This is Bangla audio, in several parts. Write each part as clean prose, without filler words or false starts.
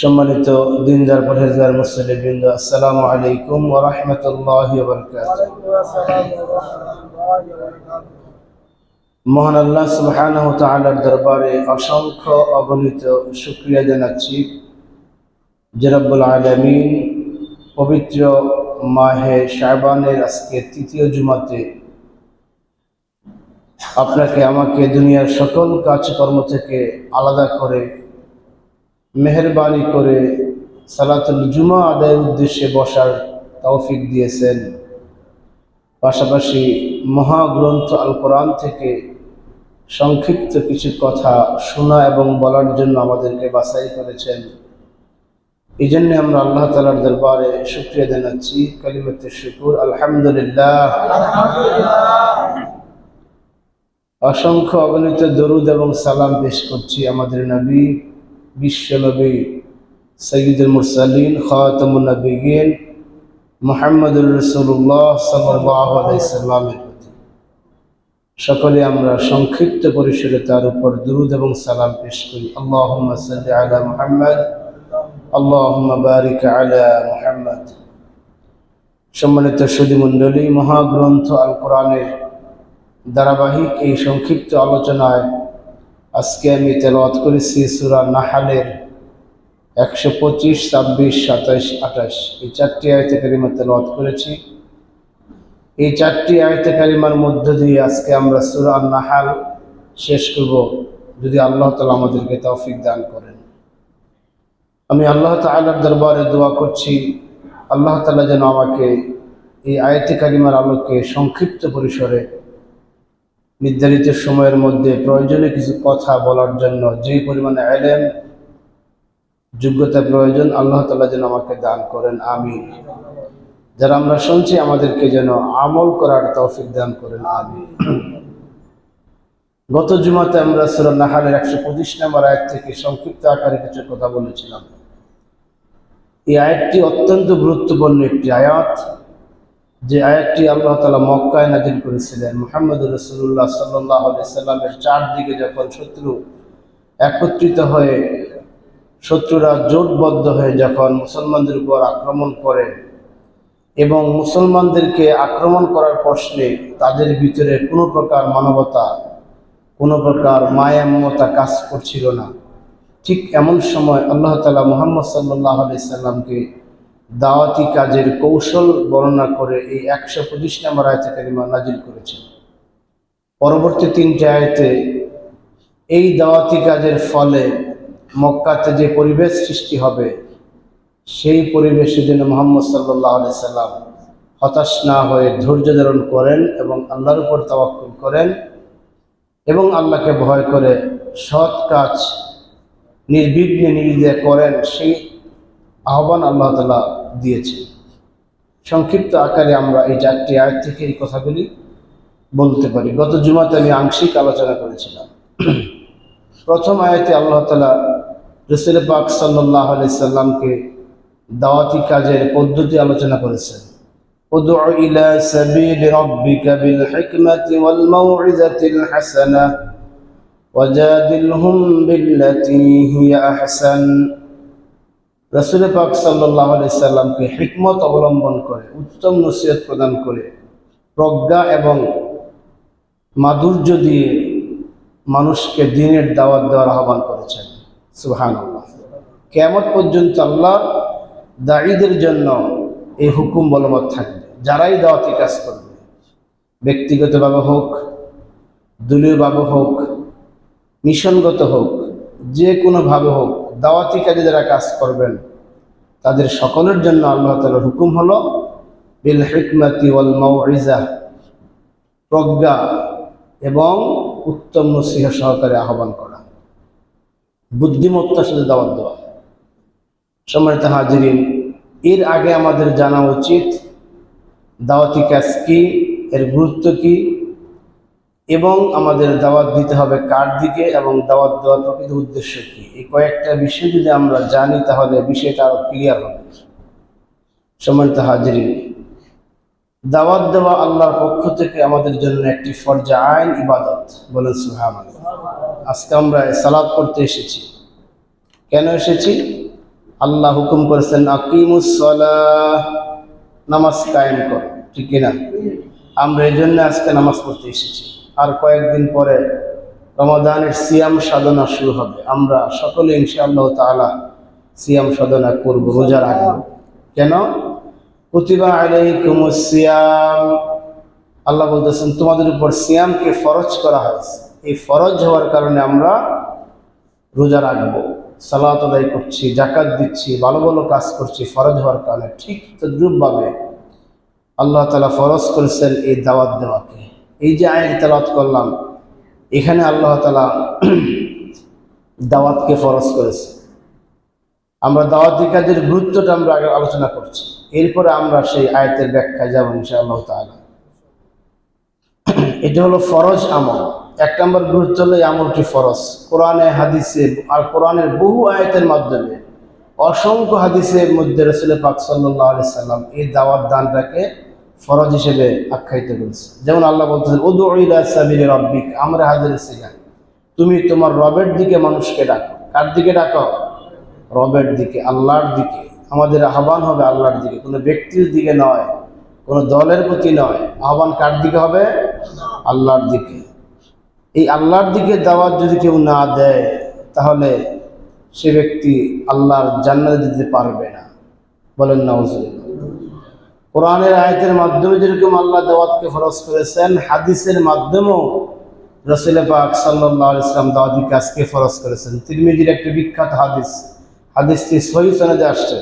সম্মানিত দিনদার পরহেজগার মুসলিমবৃন্দ, আসসালামু আলাইকুম ওয়া রাহমাতুল্লাহি ওয়া বারাকাতুহু। মহান আল্লাহ সুবহানাহু ওয়া তাআলার দরবারে অসংখ্য অগণিত শুকরিয়া জানাচ্ছি যে রব্বুল আলামিন পবিত্র মাহে শাবানের আজকে তৃতীয় জুমাতে আপনাকে আমাকে দুনিয়ার সকল কাজকর্ম থেকে আলাদা করে মেহেরবানি করে সালাতুল জুমা আদায়ের উদ্দেশ্যে বসার তৌফিক দিয়েছেন। পাশাপাশি মহাগ্রন্থ আল কোরআন থেকে সংক্ষিপ্ত কিছু কথা শোনা এবং বলার জন্য আমাদেরকে বাছাই করেছেন। এই জন্য আমরা আল্লাহ তাআলার দরবারে শুকরিয়া জানাচ্ছি, কালিমাতুশ শুকর, আলহামদুলিল্লাহ। অসংখ্য অগণিত দরুদ এবং সালাম পেশ করছি আমাদের নবী, বিশ্বনবী সাইয়্যিদুল মুরসালিন খাতামুন নবিয়্যিন মুহাম্মদুর রাসূলুল্লাহ সাল্লাল্লাহু আলাইহি সাল্লামের প্রতি। সকলে আমরা সংক্ষিপ্ত পরিসরে তার উপর দরুদ এবং সালাম পেশ করি। আল্লাহুম্মা সাল্লি আলা মুহাম্মদ, আল্লাহুম্মা বারিক আলা মুহাম্মদ। সম্মানিত সুধী মণ্ডলী, মহাগ্রন্থ আল কোরআনের ধারাবাহিক এই সংক্ষিপ্ত আলোচনায় আজকে আমি তেলাওয়াত করেছি সূরা নাহলের 125, 26, 27, 28 এই চারটি আয়াতে কারিমা তেলাওয়াত করেছি। এই চারটি আয়াতে কারিমার মধ্য দিয়ে আজকে আমরা সূরা নাহল শেষ করব, যদি আল্লাহ তাআলা আমাদেরকে তৌফিক দান করেন। আমি আল্লাহ তাআলার দরবারে দোয়া করছি, আল্লাহ তাআলা যেন আমাকে এই আয়াতে কারিমার আলোকে সংক্ষিপ্ত পরিসরে নির্ধারিত সময়ের মধ্যে প্রয়োজনীয় কিছু কথা বলার জন্য যে পরিমাণে ইলম যোগ্যতা প্রয়োজন, আল্লাহ তাআলা যেন আমাকে দান করেন, আমিন। যারা আমরা শুনছি আমাদেরকে যেন আমল করার তৌফিক দান করেন, আমিন। গত জুমাতে আমরা সূরা নাহলের 125 নম্বর আয়াত থেকে সংক্ষিপ্ত আকারে কিছু কথা বলেছিলাম। এই আয়াতটি অত্যন্ত গুরুত্বপূর্ণ একটি আয়াত, যে আয়াতটি আল্লাহ তাআলা মক্কায় নাজিল করেছিলেন। মুহাম্মদুর রাসূলুল্লাহ সাল্লাল্লাহু আলাইহি সাল্লামের চারদিকে যখন শত্রু একত্রিত হয়ে, শত্রুরা জোটবদ্ধ হয়ে যখন মুসলমানদের উপর আক্রমণ করে এবং মুসলমানদেরকে আক্রমণ করার প্রশ্নে তাদের ভিতরে কোনো প্রকার মানবতা, কোনো প্রকার মায়া মমতা কাজ করছিল না, ঠিক এমন সময় আল্লাহ তাআলা মুহাম্মদ সাল্লাল্লাহু আলাইহি সাল্লামকে দাওয়াতি কাজের কৌশল বর্ণনা করে এই 125 নম্বর আয়াতে কারিমা নাজিল করেছেন। পরবর্তী 3টি আয়াতে এই দাওয়াতি কাজের ফলে মক্কাতে যে পরিবেশ সৃষ্টি হবে, সেই পরিবেশে যেন মুহাম্মদ সাল্লাল্লাহু আলাইহি সাল্লাম হতাশ না হয়ে ধৈর্য ধারণ করেন এবং আল্লাহর উপর তাওয়াক্কুল করেন এবং আল্লাহকে ভয় করে সৎ কাজ নির্বিঘ্নে নিজে করেন, সেই আহ্বান আল্লাহ তাআলা দিয়েছেন। সংক্ষিপ্ত আকারে আমরা এই 4টি আয়াত থেকে এই কথাগুলি বলতে পারি। গত জুমাতে আমি আংশিক আলোচনা করেছিলাম। প্রথম আয়াতে আল্লাহ তাআলা রাসূল পাক সাল্লাল্লাহু আলাইহি সাল্লামকে দাওয়াতি কাজের পদ্ধতি আলোচনা করেছেন। উদউ ইলা সাবিলি রাব্বিকা বিল হিকমাতি ওয়াল মাউইযাতিল হাসানাহ ওয়াজাদিলহুম বিল্লাতী হিয়া আহসান। রাসূল পাক সাল্লাল্লাহু আলাইহি সাল্লামকে হিকমত অবলম্বন করে, উত্তম নসিহত প্রদান করে, প্রজ্ঞা এবং মাধুর্য দিয়ে মানুষকে দ্বীনের দাওয়াত দেওয়ার আহ্বান করেছেন। সুবহানাল্লাহ। কিয়ামত পর্যন্ত আল্লাহ দাঈদের জন্য এই হুকুম বলবৎ থাকবে। যারাই দাওয়াতি কাজ করবে, ব্যক্তিগতভাবে হোক, দলীয়ভাবে হোক, মিশনগত হোক, যে কোনোভাবে হোক, দাওয়াতি কাজে যারা কাজ করবেন তাদের সকলের জন্য আল্লাহ তাআলার হুকুম হলো বিল হিকমাতি ওয়াল মাউইযা, প্রজ্ঞা এবং উত্তম নসিহত সহকারে আহ্বান করা, বুদ্ধিমত্তার সাথে দাওয়াত দেওয়া। সম্মানিত হাজিরিন, এর আগে আমাদের জানা উচিত দাওয়াতি কাজ কি, এর গুরুত্ব কি, এবং আমাদের দাওয়াত দিতে হবে কার দিকে এবং দাওয়াত দেওয়ার প্রকৃত উদ্দেশ্য কি। এই কয়েকটা বিষয় যদি আমরা জানি তাহলে বিষয়টা আরো ক্লিয়ার হবে। সম্মানিত হাজিরিন, দাওয়াত দেওয়া আল্লাহর পক্ষ থেকে আমাদের জন্য একটি ফরজ আইন ইবাদত। বলেন সুবহানাল্লাহ। আজকে আমরা সালাত পড়তে এসেছি। কেন এসেছি? আল্লাহ হুকুম করেছেন আকিমুস সালাহ, নামাজ কায়েম করো, ঠিক কিনা? আমরা এই জন্য আজকে নামাজ পড়তে এসেছি। আর কয়েকদিন পরে রমাদানের সিয়াম সাধনা শুরু হবে। আমরা সকলে ইনশাআল্লাহ তাআলা সিয়াম সাধনা করব, রোজা রাখব। কেন? কুতিবা আলাইকুমুস সিয়াম, আল্লাহ বলতেছেন তোমাদের উপর সিয়ামকে ফরজ করা হয়েছে। এই ফরজ হওয়ার কারণে আমরা রোজা রাখবো, সালাত আদায় করছি, জাকাত দিচ্ছি, ভালো ভালো কাজ করছি ফরজ হওয়ার কারণে। ঠিক তদ্রূপভাবে আল্লাহ তাআলা ফরজ করেছেন এই দাওয়াত দেওয়াকে। এই যে আয়াত তেলাওয়াত করলাম, এখানে আল্লাহ তাআলা দাওয়াতকে ফরজ করেছে। আমরা দাওয়াতি কাজের গুরুত্বটা আমরা আগে আলোচনা করছি, এরপরে আমরা সেই আয়াতের ব্যাখ্যায় যাব ইনশাআল্লাহ তাআলা। এটা হলো ফরজ আমল। এক নম্বর গুরুত্ব হলো এই আমলটি ফরজ। কোরআনে হাদিসে আর কোরআনের বহু আয়াতের মাধ্যমে, অসংখ্য হাদিসের মধ্যে রাসূল পাক সাল্লাল্লাহু আলাইহি সাল্লাম এই দাওয়াত দানটাকে ফরজ হিসেবে আখ্যায়িত করেছে। যেমন আল্লাহ বলতেছেন উদউ ইলা সাবিলি রাব্বিক, আমরা হাজির ছিলাম, তুমি তোমার রবের দিকে মানুষকে ডাকো। কার দিকে ডাকো? রবের দিকে, আল্লাহর দিকে। আমাদের আহ্বান হবে আল্লাহর দিকে, কোনো ব্যক্তির দিকে নয়, কোনো দলের প্রতি নয়। আহ্বান কার দিকে হবে? আল্লাহর দিকে। এই আল্লাহর দিকে দাওয়াত যদি কেউ না দেয়, তাহলে সে ব্যক্তি আল্লাহর জান্নাতে যেতে পারবে না। বলেন নাউজুবিল্লাহ। কোরআনের আয়াতের মাধ্যমে যেরকম আল্লাহ দাওয়াতকে ফরজ করেছেন, হাদিসের মাধ্যমেও রাসূল পাক সাল্লাল্লাহু আলাইহি ওয়াসাল্লাম দাওয়াতি কাজকে ফরজ করেছেন। তিরমিজির একটি বিখ্যাত হাদিস, হাদিসটি সহিহ সনদে আসছে।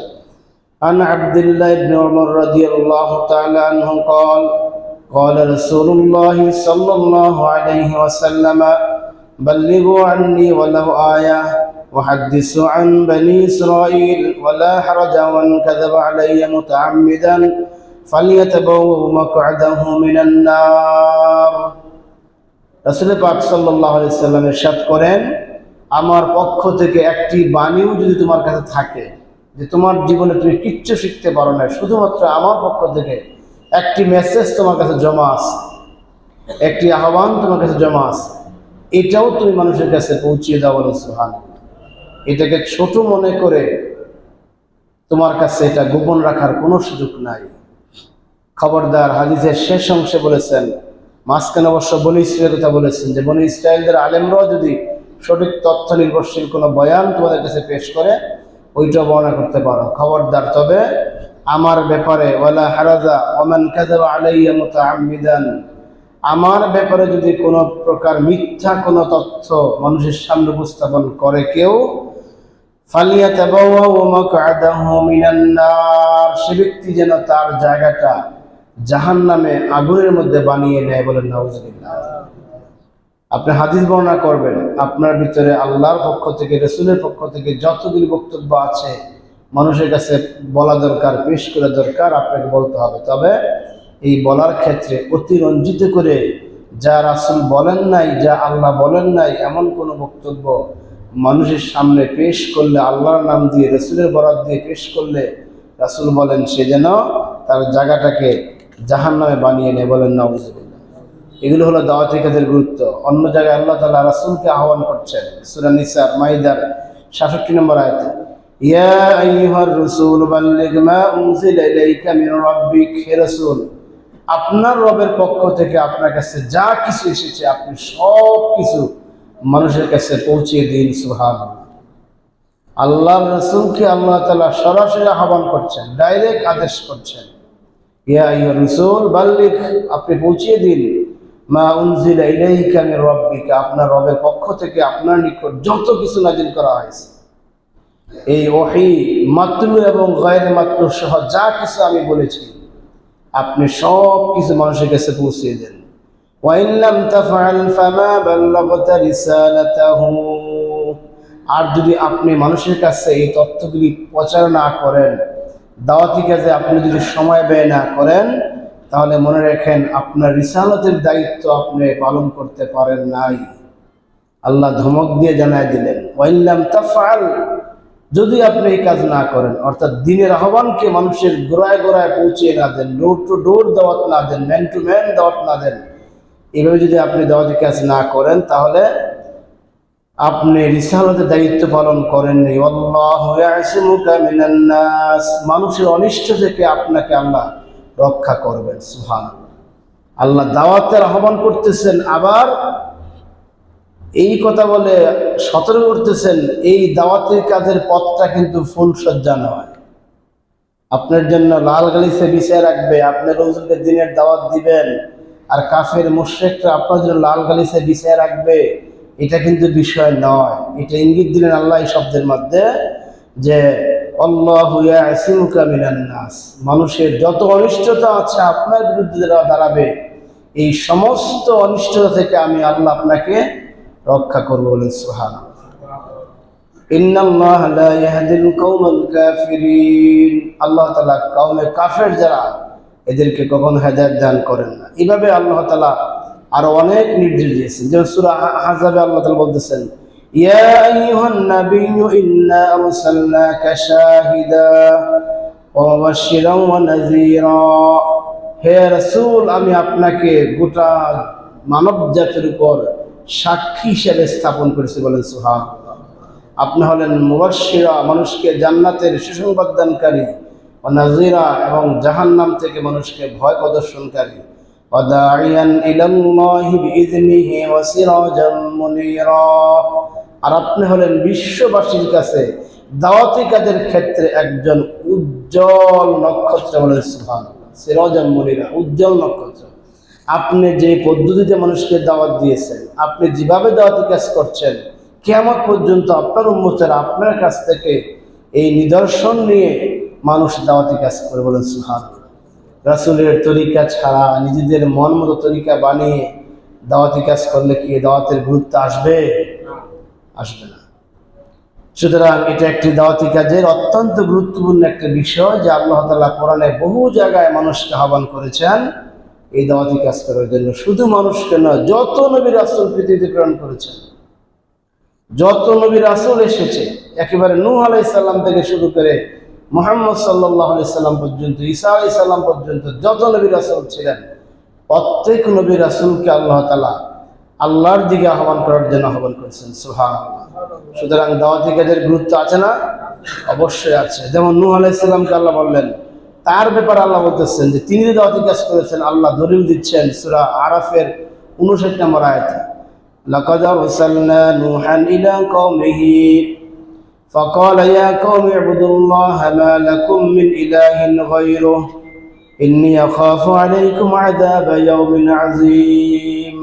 عن عبد الله بن عمر رضي الله تعالى عنه قال قال رسول الله صلى الله عليه وسلم بلغوا عني ولو آية وحدثوا عن بني إسرائيل ولا حرج من كذب علي متعمدا فليتبوأ مقعده من النار। রাসূল পাক সাল্লাল্লাহু আলাইহি ওয়াসাল্লাম ইরশাদ করেন, আমার পক্ষ থেকে একটি বাণীও যদি তোমার কাছে থাকে, যে তোমার জীবনে তুমি কিচ্ছু শিখতে পারো না, শুধুমাত্র আমার পক্ষ থেকে একটি মেসেজ তোমার কাছে জমা আছে, একটি আহ্বান তোমার কাছে জমা আছে, এটাও তুমি মানুষের কাছে পৌঁছিয়ে দাও। বলো সুবহানাল্লাহ। এটাকে ছোট মনে করে তোমার কাছে এটা গোপন রাখার কোনো সুযোগ নাই। খবরদার। হাদিসের শেষ অংশে বলেছেন, মাঝখানে অবশ্য বনী ইসরায়েলের কথা বলেছেন, যে বনী ইসরায়েলদের আলেমরাও যদি সঠিক তথ্য নির্ভরশীল কোনো বয়ান তোমাদের কাছে পেশ করে, ওইটা বর্ণনা করতে পারো। খবরদার। তবে আমার ব্যাপারে ওয়ালা হারাজা ওমান কাযাবা আলাইয়া মুতাআম্মিদান, আমার ব্যাপারে যদি কোনো প্রকার মিথ্যা কোনো তথ্য মানুষের সামনে উপস্থাপন করে কেউ, ফালিয়াতাবাওয়া মাকআদাহু মিনান নার, সে ব্যক্তি যেন তার জায়গাটা জাহান্নামে আগুনের মধ্যে বানিয়ে নেয়। বলেন নাউজুবিল্লাহ। আপনি হাদিস বর্ণনা করবেন, আপনার ভিতরে আল্লাহর পক্ষ থেকে, রাসূলের পক্ষ থেকে যতগুলি বক্তব্য আছে মানুষের কাছে বলা দরকার, পেশ করা দরকার, আপনাকে বলতে হবে। তবে এই বলার ক্ষেত্রে অতিরঞ্জিত করে যা রাসূল বলেন নাই, যা আল্লাহ বলেন নাই, এমন কোনো বক্তব্য মানুষের সামনে পেশ করলে, আল্লাহর নাম দিয়ে, রাসূলের বরাত দিয়ে পেশ করলে, রাসূল বলেন সে যেন তার জায়গাটাকে জাহান্নামে বানিয়ে নেয়। বলেন নাউজুবিল্লাহ। এগুলো হলো দাওয়াতি কাজের গুরুত্ব। অন্য জায়গায় আল্লাহ তাআলা রাসূলকে আহ্বান করছেন, সূরা নিসা মাইদার 66 নম্বর আয়াতে, ইয়া আইয়ুহার রাসূল বাল্লিগ মা উনজিলা ইলাইকা মিন রাব্বিক, হে রাসূল, আপনার রবের পক্ষ থেকে আপনার কাছে যা কিছু এসেছে আপনি সব কিছু মানুষের কাছে পৌঁছিয়ে দিন। সুবহানাল্লাহ। আল্লাহর রাসূলকে আল্লাহ তাআলা সরাসরি আহ্বান করছেন, ডাইরেক্ট আদেশ করছেন, ইয়া আইয়ুহার রাসূল বাল্লিগ, আপনি পৌঁছিয়ে দিন, মা উনজিলা ইলাইকা মির রাব্বিকা, আপনার রবের পক্ষ থেকে আপনার নিকট যত কিছু নাযিল করা হয়েছে, এই ওহী মাতলু এবং গায়রে মাতলু সহ যা কিছু আমি বলেছি, আপনি সব কিছু মানুষের কাছে পৌঁছে দেন। ওয়া ইন লাম তাফআল ফামা বাল্লাগতা রিসালাতাহু, আর যদি আপনি মানুষের কাছে এই তথ্যগুলি প্রচার না করেন, দাওয়াতি কাজে আপনি যদি সময় ব্যয় না করেন, তাহলে মনে রাখেন আপনার রিসালাতের দায়িত্ব আপনি পালন করতে পারেন নাই। আল্লাহ ধমক দিয়ে জানায় দিলেন, ওয়া ইন লাম তাফআল, যদি আপনি এই কাজ না করেন, অর্থাৎ দ্বীনের আহ্বানকে মানুষের গোড়ায় গোড়ায় পৌঁছিয়ে না দেন, ডোর টু ডোর দাওয়াত না দেন, ম্যান টু ম্যান দাওয়াত না দেন, এইভাবে যদি আপনি দাওয়াতি কাজ না করেন, তাহলে আপনি রিসালাতের দায়িত্ব পালন করেননি। আল্লাহু ইয়াসিমুকা মিনান নাস, মানুষের অনিষ্ট থেকে আপনাকে আল্লাহ রক্ষা করবেন। সুবহানাল্লাহ। আল্লাহ দাওয়াতের আহ্বান করতেছেন, আবার এই কথা বলে সতর্ক করতেছেন এই দাওয়াতের কাজের পথটা কিন্তু ফুলসজ্জা নয়। আপনার জন্য লাল গালিচা বিছিয়ে রাখবে, আপনি রোজের দিনের দাওয়াত দিবেন, আর কাফের মুশরিকরা আপনার জন্য লাল গালিচা বিছিয়ে রাখবে, এটা কিন্তু বিষয় নয়। এটা ইঙ্গিত দিলেন আল্লাহ এই শব্দের মধ্যে যে আল্লাহু ইয়াসিমুকা মিনান নাস, মানুষের যত অনিষ্টতা আছে আপনার বিরুদ্ধে যারা দাঁড়াবে, এই সমস্ত অনিষ্টতা থেকে আমি আল্লাহ আপনাকে রক্ষা করবো। বলেন সুবহানাল্লাহ। ইন্নাল্লাহ লা ইয়াহদিল কওমাল কাফিরিন, আল্লাহ তাআলা কওমে কাফের যারা এদেরকে কখনো হেদায়েত দান করেন না। এইভাবে আল্লাহ তাআলা আরো অনেক নির্দেশ দিয়েছেন। যেমন সূরা আহজাবে আল্লাহ তাআলা বলতেছেন, ইয়া আইয়ুহান নাবিয়্যু ইন্না আরসালনাকা শাহিদা ওয়া মুবাশশিরান ওয়া নাযীরা, হে রাসূল আমি আপনাকে গোটা মানব জাতির উপর সাক্ষী হিসেবে স্থাপন করেছি। বলেন সুবহানাল্লাহ। আপনি হলেন মুবাশশিরা, মানুষকে জান্নাতের সুসংবাদ দানকারী, ওয়া নাযীরা, এবং জাহান্নাম থেকে মানুষকে ভয় প্রদর্শনকারী, ওয়া দাঈয়ান ইলাল্লাহি বিইযনিহি ওয়া সিরাজাম মুনীরা, আর আপনি হলেন বিশ্ববাসীর কাছে দাওয়াতি কাজের ক্ষেত্রে একজন উজ্জ্বল নক্ষত্র। বলেন সুবহানাল্লাহ। সিরাজাম মুনীরা, উজ্জ্বল নক্ষত্র। আপনি যে পদ্ধতিতে মানুষকে দাওয়াত দিয়েছেন, আপনি যেভাবে দাওয়াতি কাজ করছেন, কিয়ামত পর্যন্ত আপনার উম্মতেরা আপনার কাছ থেকে এই নিদর্শন নিয়ে মানুষ দাওয়াতি কাজ করে। বলেন সুবহানাল্লাহ। রাসূলের তরিকা ছাড়া নিজেদের মন মতো তরিকা বানিয়ে দাওয়াতি কাজ করলে কি দাওয়াতের গুরুত্ব আসবে? আসবে না। সুতরাং এটা একটি দাওয়াতি কাজের অত্যন্ত গুরুত্বপূর্ণ একটা বিষয়, যে আল্লাহ তাআলা কোরআনে বহু জায়গায় মানুষকে আহ্বান করেছেন এই দাওয়াতি কাজ করার জন্য। শুধু মানুষকে নয়, যত নবী রাসূল পৃথিবীতে প্রেরণ করেছেন, যত নবী রাসূল এসেছে, একেবারে নূহ আলাইহিস সালাম থেকে শুরু করে মুহাম্মদ সাল্লাল্লাহু আলাইহি সাল্লাম পর্যন্ত, ঈসা আলাইহিস সালাম পর্যন্ত যত নবী রাসূল ছিলেন, প্রত্যেক নবী রাসূলকে আল্লাহ তাআলা আল্লাহর দিকে আহ্বান করার জন্য আহ্বান করেছেন। সুবহানাল্লাহ। সুতরাং দাওয়াতি কাজের গুরুত্ব আছে না? অবশ্যই আছে। যেমন নূহ আলাইহিস সালামকে আল্লাহ বললেন, তার ব্যাপারে আল্লাহ বলতেছেন যে তিনি দাওয়াতি কাজ করেছেন। আল্লাহ দলিল দিচ্ছেন সূরা আরাফের 59 নম্বর আয়াতে, লাকাদ আরসালনা নূহান ইলা কওমিহি ফাকালা ইয়া কওমি ইবুদুল্লাহা মা লাকুম মিন ইলাহিন গায়রুহু ইন্নী আখাফু আলাইকুম আযাবা ইয়াউমিন আযীম।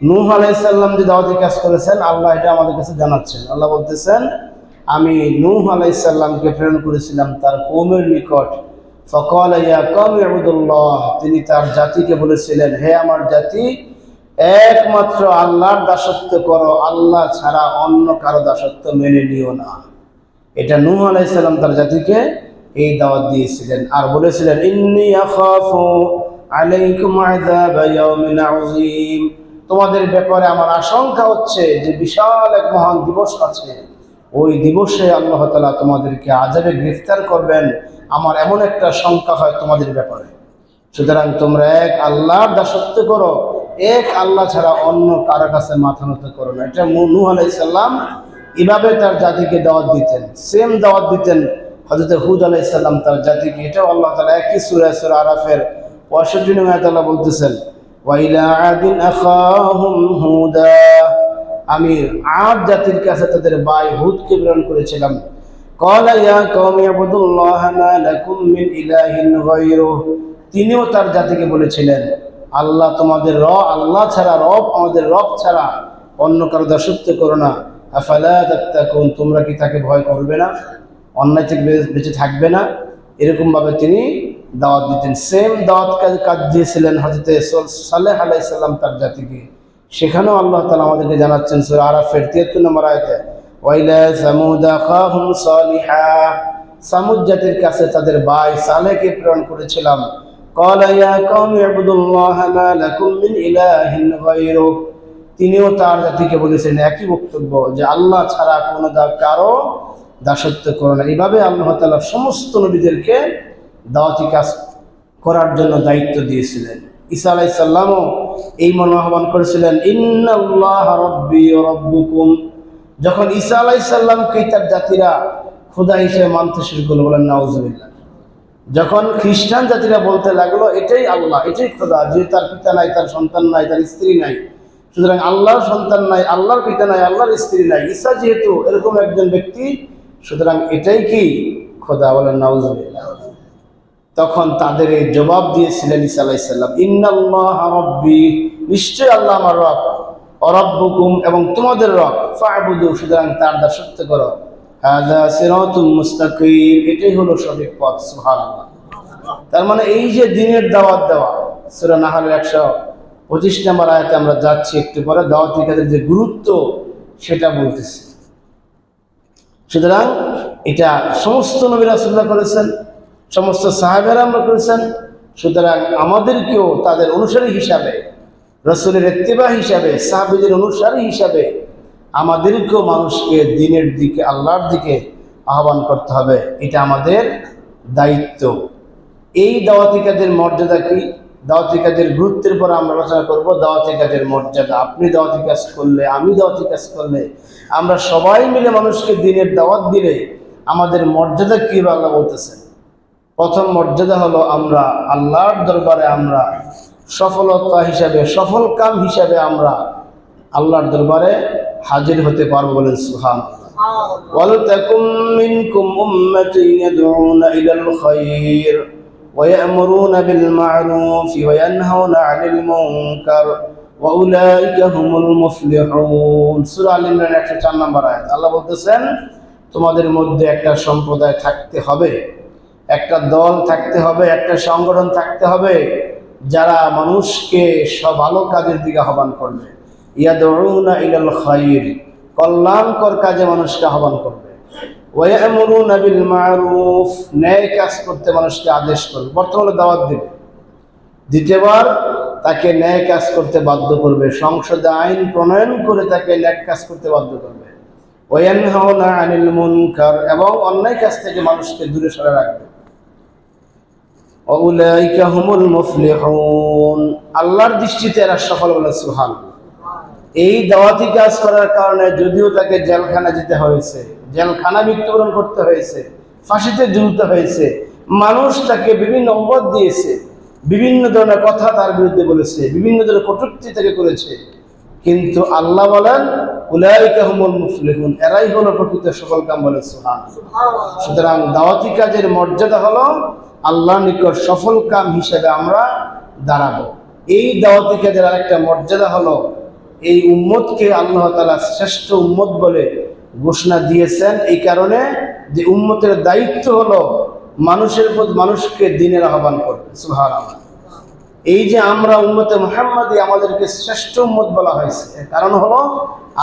নূহ আলাইহিস সালাম যে দাওয়াতি কাজ করেছেন, আল্লাহ এটা আমাদের কাছে জানাচ্ছেন। আল্লাহ বলতেছেন, আমি নূহ আলাইহিস সালামকে প্রেরণ করেছিলাম তার কওমের নিকট। ফাকালা ইয়া কওমি ইবুদুল্লাহ, তিনি তার জাতিকে বলেছিলেন, হে আমার জাতি, একমাত্র আল্লাহর দাসত্ব করো, আল্লাহ ছাড়া অন্য কারো দাসত্ব মেনে নিও না। এটা নূহ আলাইহিস সালাম তার জাতিকে এই দাওয়াত দিয়েছিলেন। আর বলেছিলেন, ইন্নী আখাফু আলাইকুম আযাবা ইয়াউমিন আযীম, তোমাদের ব্যাপারে আমার আশঙ্কা হচ্ছে যে বিশাল এক মহান দিবস আছে, ওই দিবসে আল্লাহ তাআলা তোমাদেরকে আযাবে গ্রেফতার করবেন, আমার এমন একটা শঙ্কা হয় তোমাদের ব্যাপারে। সুতরাং তোমরা এক আল্লাহর দাসত্ব করো, এক আল্লাহ ছাড়া অন্য কারো কাছে মাথা নত করো না। এটা নূহ আলাইহিস সালাম এভাবে তার জাতিকে দাওয়াত দিতেন। সেম দাওয়াত দিতেন হযরত হুদ আলাইহিস সালাম তার জাতিকে। এটাও আল্লাহ তাআলা একই সূরা আরাফের 65 নম্বর আয়াতে আল্লাহ বলতেছেন, ওয়া ইলা আদিন আখাহুম হুদা, আমি আদ জাতির কাছে তাদের ভাই হুদকে প্রেরণ করেছিলাম। ক্বালা ইয়া কওমি ইবুদুল্লাহা মা লাকুম মিন ইলাহিন গায়রুহু, তিনিও তার জাতিকে বলেছিলেন, আল্লাহ তোমাদের আল্লাহ ছাড়া আমাদের রব ছাড়া অন্য কারো দাসত্ব করো না। আফালা তাত্তাকুন, তোমরা কি তাকে ভয় করবে না, অন্যায় থেকে বেঁচে থাকবে না? এরকমভাবে তিনি দাওয়াত দিতেন। সেম দাওয়াত কাজ দিয়েছিলেন হযরত সালেহ আলাইহিস সালাম তার জাতিকে। সেখানেও আল্লাহ তাআলা আমাদেরকে জানাচ্ছেন সূরা আরাফের 73 নম্বর আয়াতে, ওয়া ইলা সামুদ আখাহুম সালিহা, সামুদ জাতির কাছে তাদের ভাই সালেহকে প্রেরণ করেছিলাম। ক্বালা ইয়া কওমি ইবুদুল্লাহা মা লাকুম মিন ইলাহিন গায়রুহু, তিনিও তার জাতিকে বলেছেন একই বক্তব্য, যে আল্লাহ ছাড়া কোনো কারো দাসত্ব করো না। এইভাবে আল্লাহ তাআলা সমস্ত নবীদেরকে দাওয়াতি কাজ করার জন্য দায়িত্ব দিয়েছিলেন। ঈসা আলাইহিস সালামও এই মর্মে আহ্বান করেছিলেন, ইন্নাল্লাহা রাব্বি ওয়া রাব্বুকুম যখন ঈসা আলাইহিস সালামকে তার জাতিরা খোদা হিসেবে মানতে শুরু করলো, বলেন নাউজুবিল্লাহ। যখন খ্রিস্টান জাতিরা বলতে লাগলো এটাই আল্লাহ, এটাই খোদা, যে তার পিতা নাই, তার সন্তান নাই, তার স্ত্রী নাই, সুতরাং আল্লাহর সন্তান নাই, আল্লাহর পিতা নাই, আল্লাহর স্ত্রী নাই, ঈসা যেহেতু এরকম একজন ব্যক্তি, সুতরাং এটাই কি খোদা, বলেন নাউজুবিল্লাহ। তখন তাদের এই জবাব দিয়েছিলেন ঈসা আলাইহিস সালাম, ইন্নাল্লাহা রাব্বি, নিশ্চয় আল্লাহ আমার রব, ওয়া রাব্বুকুম, এবং তোমাদের রব, ফা'বুদু, সুতরাং তার দাসত্ব করো, হাযা সিরাতুম মুস্তাকিম, এটাই হলো সঠিক পথ। সুবহানাল্লাহ। তার মানে এই যে দ্বীনের দাওয়াত দেওয়া, সূরা নাহলের 125 নম্বর আয়াতে আমরা যাচ্ছি একটু পরে, দাওয়াতি কাজের যে গুরুত্ব সেটা বলতেছি। সুতরাং এটা সমস্ত নবী রাসূলরা করেছেন, সমস্ত সাহাবারা আমরা করেছেন, সুতরাং আমাদেরকেও তাদের অনুসারী হিসাবে, রাসূলের ইত্তিবা হিসাবে, সাহাবীদের অনুসারী হিসাবে আমাদেরকেও মানুষকে দ্বীনের দিকে, আল্লাহর দিকে আহ্বান করতে হবে। এটা আমাদের দায়িত্ব। এই দাওয়াতি কাজের মর্যাদা কি, দাওয়াতি কাজের গুরুত্বের পর আমরা আলোচনা করব। দাওয়াতি কাজের মর্যাদা, আপনি দাওয়াতি কাজ করলে, আমি দাওয়াতি কাজ করলে, আমরা সবাই মিলে মানুষকে দ্বীনের দাওয়াত দিলে আমাদের মর্যাদা কি আল্লাহ বলতেছেন। প্রথম মর্যাদা হলো আমরা আল্লাহর দরবারে আমরা সফলতা হিসাবে, সফল কাম হিসাবে আমরা আল্লাহর দরবারে হাজির হতে পারবো, বলেন সুবহানাল্লাহ। ওয়ালতাকুম মিনকুম উম্মাতুন ইয়াদউনা ইলাল খায়র ওয়া ইয়ামুরুনা বিল মা'রুফি ওয়া ইয়ানহাউনা 'আনিল মুনকার ওয়া উলাইকা হুমুল মুফলিহুন। সূরা আল ইমরান 104 নম্বর আয়াত। আল্লাহ বলতেছেন, তোমাদের মধ্যে একটা সম্প্রদায় থাকতে হবে, একটা দল থাকতে হবে, একটা সংগঠন থাকতে হবে, যারা মানুষকে সব ভালো কাজের দিকে আহ্বান করবে। ইয়াদউনা ইলাল খায়র, কল্যাণকর কাজে মানুষকে আহ্বান করবে। ওয়া ইয়ামুরুনা বিল মা'রুফ, ন্যায় কাজ করতে মানুষকে আদেশ করবে। বর্তমানে দাওয়াত দিবে, দ্বিতীয়বার তাকে ন্যায় কাজ করতে বাধ্য করবে, সংসদে আইন প্রণয়ন করে তাকে ন্যায় কাজ করতে বাধ্য করবে। ওয়া ইয়ানহাউনা আনিল মুনকার, এবং অন্যায় কাজ থেকে মানুষকে দূরে সরে রাখবে। ওয়া উলাইকা হুমুল মুফলিহুন, আল্লাহর দৃষ্টিতে এরা সফল, বলে সুবহানাল্লাহ। এই দাওয়াতি কাজ করার কারণে যদিও তাকে জেলখানা যেতে হয়েছে, জেলখানা মৃত্যুবরণ করতে হয়েছে, ফাঁসিতে ঝুলতে হয়েছে, মানুষ তাকে বিভিন্ন অপবাদ দিয়েছে, বিভিন্ন ধরনের কথা তার বিরুদ্ধে বলেছে, বিভিন্ন ধরনের কটূক্তি তাকে করেছে, কিন্তু আল্লাহ বলেন উলাইকা হুমুল মুফলিহুন, এরাই হলো প্রকৃত সফলকাম, বলে সুবহানাল্লাহ। সুতরাং দাওয়াতি কাজের মর্যাদা হলো আল্লাহর নিকট সফল কাম হিসেবে আমরা দাঁড়াবো। এই দাওয়াতি কাজের আরেকটা মর্যাদা হলো, এই উম্মতকে আল্লাহ তাআলা শ্রেষ্ঠ উম্মত বলে ঘোষণা দিয়েছেন, এই কারণে যে উম্মতের দায়িত্ব হলো মানুষের প্রতি, মানুষকে দ্বীনের আহ্বান করবে। সুবহানাল্লাহ। এই যে আমরা উম্মতে মুহাম্মাদি, আমাদেরকে শ্রেষ্ঠ উম্মত বলা হয়েছে, এর কারণ হলো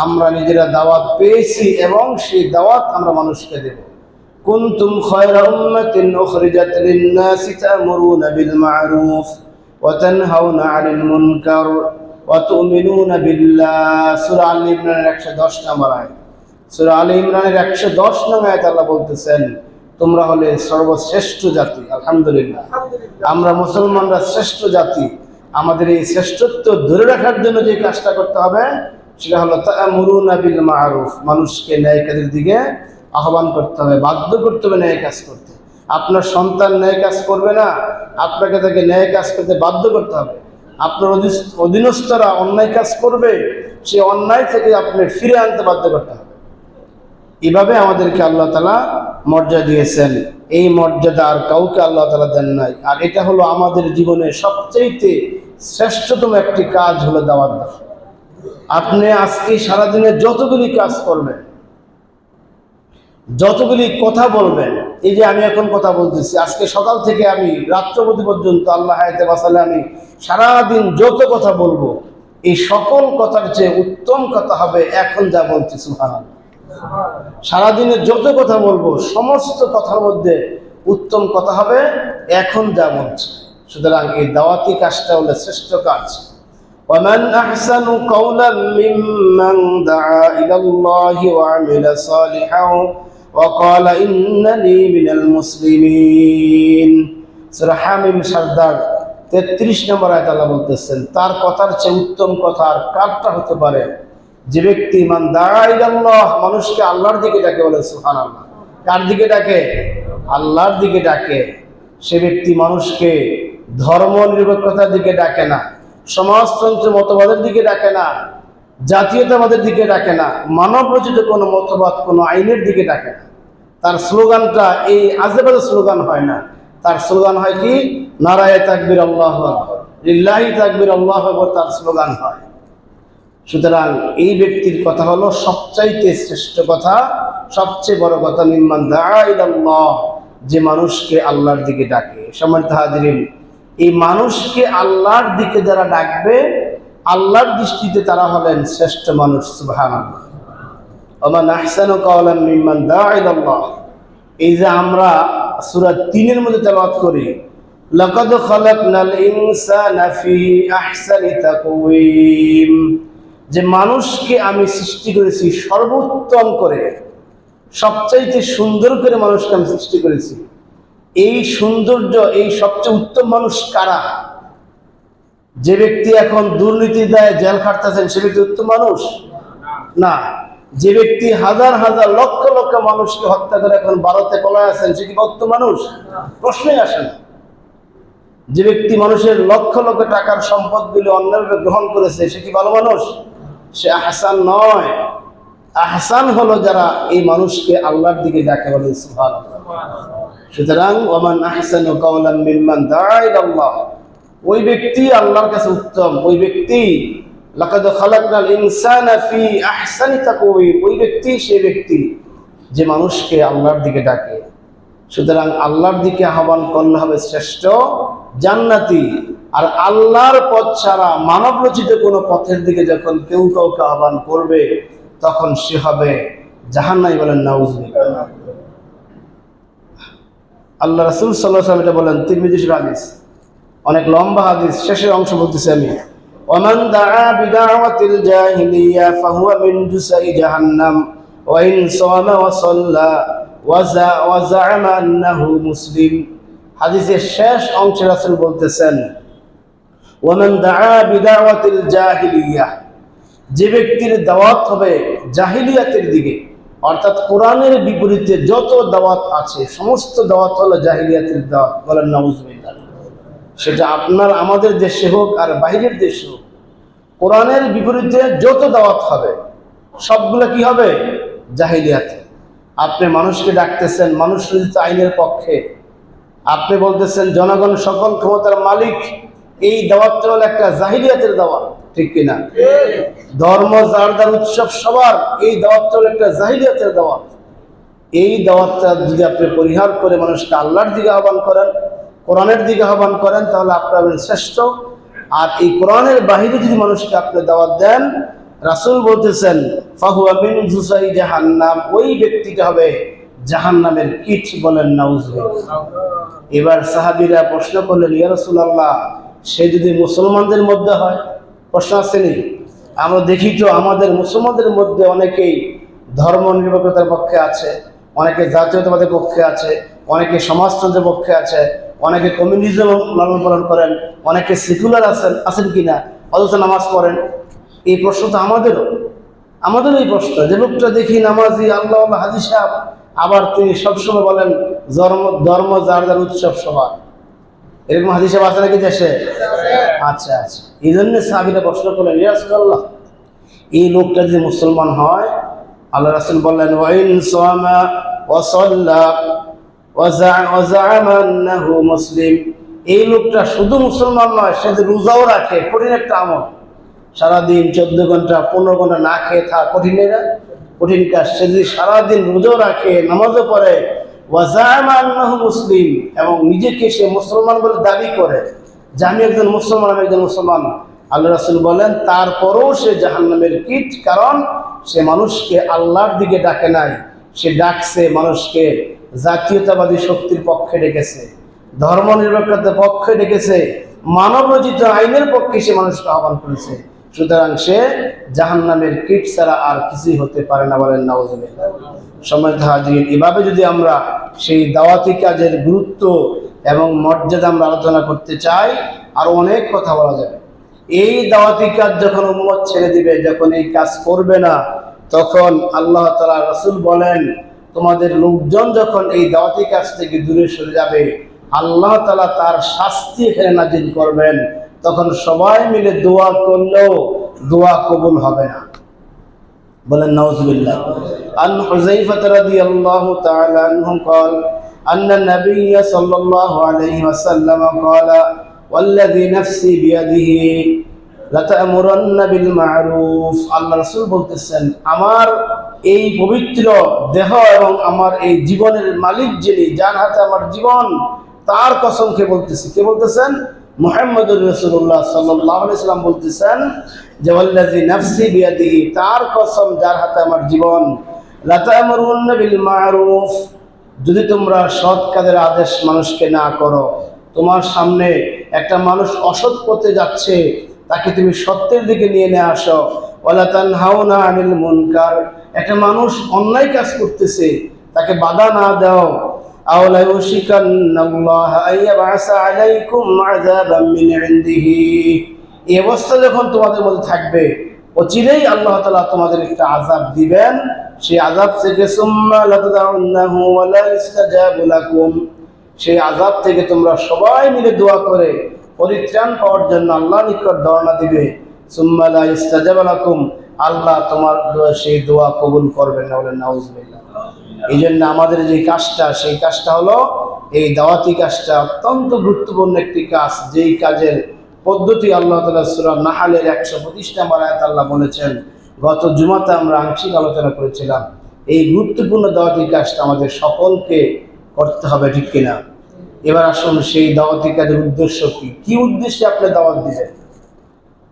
আমরা নিজেরা দাওয়াত পেয়েছি এবং সেই দাওয়াত আমরা মানুষকে দেব। কুনতুম খায়রা উম্মাতিন উখরিজাত লিন-নাসি তা'মুরুনা বিল মা'রুফ ওয়া তানহাউনা 'আনিল মুনকার ওয়া তু'মিনুনা বিল্লাহ। সূরা আল ইমরানের 110 নম্বর আয়াত। সূরা আল ইমরানের 110 নম্বর আয়াতে আল্লাহ বলতেছেন, তোমরা হলে সর্বশ্রেষ্ঠ জাতি। আলহামদুলিল্লাহ, আমরা মুসলমানরা শ্রেষ্ঠ জাতি। আমাদের এই শ্রেষ্ঠত্ব ধরে রাখার জন্য যে কাজটা করতে হবে সেটা হলো তা'মুরুনা বিল মা'রুফ, মানুষকে ন্যায় কাজের দিকে আহ্বান করতে হবে, বাধ্য করতে হবে ন্যায় কাজ করতে। আপনার সন্তান ন্যায় কাজ করবে না, আপনাকে তাকে ন্যায় কাজ করতে বাধ্য করতে হবে। আপনার অধীনস্থরা অন্যায় কাজ করবে, সেই অন্যায় থেকে আপনি ফিরে আনতে বাধ্য করতে হবে। এভাবে আমাদেরকে আল্লাহ তাআলা মর্যাদা দিয়েছেন। এই মর্যাদা আর কাউকে আল্লাহ তাআলা দেন নাই। আর এটা হলো আমাদের জীবনের সবচেয়ে শ্রেষ্ঠতম একটি কাজ, হলো দাওয়াত দেওয়া। আপনি আজকে সারাদিনে যতগুলি কাজ করবেন, যতগুলি কথা বলবেন, এই যে আমি এখন কথা বলতেছি, আজকে সকাল থেকে আমি রাত্রবতী পর্যন্ত আল্লাহ হায়াতে বাঁচালে আমি সারাদিন যত কথা বলবো, এই সকল কথার চেয়ে উত্তম কথা হবে এখন যা বলছি। সুবহানাল্লাহ। সারাদিনে যত কথা বলবো, সমস্ত কথার মধ্যে উত্তম কথা হবে এখন যা বলছি। সুতরাং এই দাওয়াতি কাজটা হলো শ্রেষ্ঠ কাজ। ومن أحسن قولا ممن دعا إلى الله وعمل صالحا وقال إنني من المسلمين। সূরা হামিম সরদার 33 নম্বর আয়াতে আল্লাহ বলতেছেন, তার কথার চেয়ে উত্তম কথা আর কারটা হতে পারে যে ব্যক্তি মান দাআ ইলাল্লাহ, মানুষকে আল্লাহর দিকে ডাকে, বলে সুবহানাল্লাহ। কার দিকে ডাকে? আল্লাহর দিকে ডাকে। সে ব্যক্তি মানুষকে ধর্ম নিরপেক্ষতার দিকে ডাকে না, সমাজতন্ত্র মতবাদের দিকে ডাকে না, জাতীয়তাবাদের দিকে ডাকে না, মানব রচিত কোনো মতবাদ, কোনো আইনের দিকে ডাকে না। তার স্লোগানটা এই আজেবাজে স্লোগান হয় না, তার স্লোগান হয় কি? নারায়ে তাকবীর আল্লাহু আকবার, লিল্লাহি তাকবীর আল্লাহু আকবার, তার স্লোগান হয়। সুতরাং এই ব্যক্তির কথা হলো সবচাইতে শ্রেষ্ঠ কথা, সবচেয়ে বড় কথা, মিম্মান দাআ ইলাল্লাহ, যে মানুষকে আল্লাহর দিকে ডাকে। সম্মানিত হাজিরিন, এই মানুষকে আল্লাহর দিকে যারা ডাকবে, আল্লাহর দৃষ্টিতে তারা হলেন শ্রেষ্ঠ মানুষ। সুবহানাল্লাহ। ওয়া মান আহসানু কাওলাম মিম্মান দাআ ইলাল্লাহ। এই যে আমরা সূরা 3 এর মধ্যে তেলাওয়াত করি, লাকাদ খালাকনাল ইনসানা ফি আহসানি তাকওয়িম, যে মানুষকে আমি সৃষ্টি করেছি সর্বোত্তম করে, সবচাইতে সুন্দর করে মানুষকে আমি সৃষ্টি করেছি। এই সৌন্দর্য, এই সবচেয়ে উত্তম মানুষ কারা? যে ব্যক্তি এখন দুর্নীতি দেয়, জেল খাটতেছেন, সে ব্যক্তি উত্তম মানুষ না। যে ব্যক্তি হাজার হাজার লক্ষ লক্ষ মানুষকে হত্যা করে এখন ভারতে পলায় আছেন, সে কি উত্তম মানুষ? প্রশ্নই আসে না। যে ব্যক্তি মানুষের লক্ষ লক্ষ টাকার সম্পদগুলি অন্যভাবে গ্রহণ করেছে, সে কি ভালো মানুষ? সে আহসান নয়। আহসান হলো যারা এই মানুষকে আল্লাহর দিকে ডাকে, বলেন সুবহানাল্লাহ। সুতরাং ওয়া মান আহসানু কাওলাম মিম্মান দাআ ইলাল্লাহ, ওই ব্যক্তি আল্লাহর কাছে উত্তম, ওই ব্যক্তি লাকাদ খালাকনাল ইনসানা ফি আহসানি তাকওয়িম, ওই ব্যক্তি সে ব্যক্তি যে মানুষকে আল্লাহর দিকে ডাকে। সুতরাং আল্লাহর দিকে আহ্বান করলে হবে শ্রেষ্ঠ জান্নাতি। আর আল্লাহর পথ ছাড়া মানব রচিত কোনো পথের দিকে যখন কেউ কাউকে আহ্বান করবে, তখন সে হবে জাহান্নামী, বলেন নাউযুবিল্লাহ। আল্লাহ রাসূল সাল্লাল্লাহু আলাইহি ওয়াসাল্লাম এটা বলেন, তিরমিজি হাদিস, অনেক লম্বা হাদিস, শেষের অংশ বলতেছি আমি। ওয়ামান দাআ বিদাওয়াতিল জাহিলিয়া ফাহুয়া মিন জুসাই জাহান্নাম ওয়া ইন সাওমা ওয়া সাল্লা ওয়া যাআমা আন্নাহু মুসলিম। হাদিসের শেষ অংশে রাসূল বলতেছেন, ওয়ামান দাআ বিদাওয়াতিল জাহিলিয়া, যে ব্যক্তির দাওয়াত হবে জাহিলিয়াতের দিকে, অর্থাৎ কোরআনের বিপরীতে যত দাওয়াত আছে সমস্ত দাওয়াত হলো জাহিলিয়াতের দাওয়াত, বলেন নাউযুবিল্লাহ। সেটা আপনার আমাদের দেশে হোক আর বাইরের দেশে হোক, কোরআনের বিপরীতে যত দাওয়াত হবে সবগুলো কি হবে? জাহিলিয়াতে। আপনি মানুষকে ডাকতেছেন মানুষ রচিত আইনের পক্ষে, আপনি বলতেছেন জনগণ সকল ক্ষমতার মালিক, এই দাওয়াতটা হলো একটা জাহিলিয়াতের দাওয়াত, ঠিক কিনা? ধর্ম যার যার উৎসব সবার, এই দাওয়াতটা হলো একটা জাহিলিয়াতের দাওয়াত। এই দাওয়াতটা যদি আপনি পরিহার করে মানুষকে আল্লাহর দিকে আহ্বান করেন, কোরআনের দিকে আহ্বান করেন, তাহলে আপনার শ্রেষ্ঠ। আর এই কোরআনের বাহিরে যদি মানুষকে আপনি দাওয়াত দেন, রাসূল বলতেছেন ফাহুয়া মিন জুসাই জাহান্নাম, ওই ব্যক্তিটা হবে জাহান্নামের কীট, বলেন নাউযুবিল্লাহ। এবার সাহাবীরা প্রশ্ন করলেন, ইয়া রাসূলুল্লাহ, সে যদি মুসলমানদের মধ্যে হয়? প্রশ্ন আসেনি? আমরা দেখি তো আমাদের মুসলমানদের মধ্যে অনেকেই ধর্ম নিরপেক্ষতার পক্ষে আছে, অনেকে জাতীয়তাবাদের পক্ষে আছে, অনেকে সমাজতন্ত্রের পক্ষে আছে, অনেকে কমিউনিজম লালন পালন করেন, অনেকে সেকুলার আছেন কিনা, অথচ নামাজ পড়েন। এই প্রশ্ন তো আমাদেরও এই প্রশ্ন। যে লোকটা দেখি নামাজি, আল্লাহ হাজি সাহেব, আবার তিনি সবসময় বলেন ধর্ম যার যার উৎসব সবার, এরকম হাজি সাহেব আছে নাকি দেশে? আচ্ছা আচ্ছা। এই জন্য সাহাবীরা প্রশ্ন করলেন, ইয়া রাসূলুল্লাহ, এই লোকটা যদি মুসলমান হয়, আল্লাহ রাসূল বললেন ওয়া ইন সামা ওয়া সাল্লা ওয়া যাআমা আন্নাহু মুসলিম, এই লোকটা শুধু মুসলমান নয়, সে যদি রোজাও রাখে, কঠিন একটা আমল, সারাদিন 14 ঘন্টা 15 ঘন্টা না খেয়ে থাকা, কঠিন কাজ, সে যদি সারাদিন রোজাও রাখে, নামাজও পড়ে, ওয়া যাআমা আন্নাহু মুসলিম, এবং নিজেকে সে মুসলমান বলে দাবি করে যে আমি একজন মুসলমান, আল্লাহ রাসূল বলেন তারপরেও সে জাহান্নামের কীট। কারণ সে মানুষকে আল্লাহর দিকে ডাকে নাই, সে ডাকছে মানুষকে জাতীয়তাবাদী শক্তির পক্ষে ডেকেছে, ধর্ম নিরপেক্ষতার পক্ষে ডেকেছে, মানব রচিত আইনের পক্ষে সে মানুষকে আহ্বান করেছে। সুতরাং সে জাহান্নামের কীট ছাড়া আর কিছুই হতে পারে না, বলেন নাউযুবিল্লাহ। সম্মানিত হাজিরিন, এভাবে যদি আমরা সেই দাওয়াতি কাজের গুরুত্ব এবং মর্যাদা আমরা আলোচনা করতে চাই, আর অনেক কথা বলা যাবে। এই দাওয়াতি কাজ যখন উম্মত ছেড়ে দিবে, যখন এই কাজ করবে না, তখন আল্লাহ তাআলা রাসূল বলেন তোমাদের লোকজন যখন এই দাওয়াতি কাজ থেকে দূরে সরে যাবে, আল্লাহ তাআলা তার শাস্তি এখানে নাজিল করবেন। তখন সবাই মিলে দোয়া করলেও দোয়া কবুল হবে না। বলেন নাউযুবিল্লাহ। আন হুযায়ফা রাদিয়াল্লাহু তাআলা আনহু قال أن النبي صلى الله عليه وسلم قال والذي نفسي بيده لتأمرن بالمعروف। আল্লাহ রাসূল বলতেছেন, আমার এই পবিত্র দেহ এবং আমার এই জীবনের মালিক যিনি, যার হাতে আমার জীবন, তার কসম কে বলতেছি। কে বলতেছেন? মুহাম্মদুর রাসূলুল্লাহ সাল্লাল্লাহু আলাইহি ওয়াসাল্লাম বলতেছেন যে ওয়াল্লাযী নাফসি বিয়াদিহি, তার কসম যার হাতে আমার জীবন, লাতা'মুরুন্না বিল মা'রুফ, যদি তোমরা সৎ কাজের আদেশ মানুষকে না করো, তোমার সামনে একটা মানুষ অসৎ পথে যাচ্ছে, তাকে তুমি সত্যের দিকে নিয়ে আসো। ওয়ালা তানহাউনা আনিল মুনকার, একটা মানুষ অন্যায় কাজ করতেছে, তাকে বাধা না দাও। আও লা ইউশিকান্নাল্লাহু আইয়াবআসা আলাইকুম আযাবাম মিন ইনদিহি, এই অবস্থা যখন তোমাদের মধ্যে থাকবে, অচিরেই আল্লাহ তাআলা তোমাদের একটা আযাব দিবেন। সেই আযাব থেকে সুম্মা লাতাদাউন্নাহু ওয়া লা ইস্তাজাবু লাকুম, সেই আযাব থেকে তোমরা সবাই মিলে দোয়া করে পরিত্রাণ পাওয়ার জন্য আল্লাহর নিকট দোয়া দিবে। সুম্মা লা ইস্তাজাবু লাকুম, আল্লাহ তোমার সেই দোয়া কবুল করবেন না। বলেন নাউযুবিল্লাহ। এই জন্য আমাদের যে কাজটা, সেই কাজটা হলো এই দাওয়াতি কাজটা অত্যন্ত গুরুত্বপূর্ণ একটি কাজ, যেই কাজের পদ্ধতি আল্লাহ তাআলা সূরা নাহলের 125 নম্বর আয়াত আল্লাহ বলেছেন। গত জুমাতে আমরা আংশিক আলোচনা করেছিলাম। এই গুরুত্বপূর্ণ দাওয়াতি কাজটা আমাদের সকলকে করতে হবে, ঠিক কিনা? এবার আসুন সেই দাওয়াতি কাজের উদ্দেশ্য কি? কি উদ্দেশ্যে আপনি দাওয়াত দিবেন?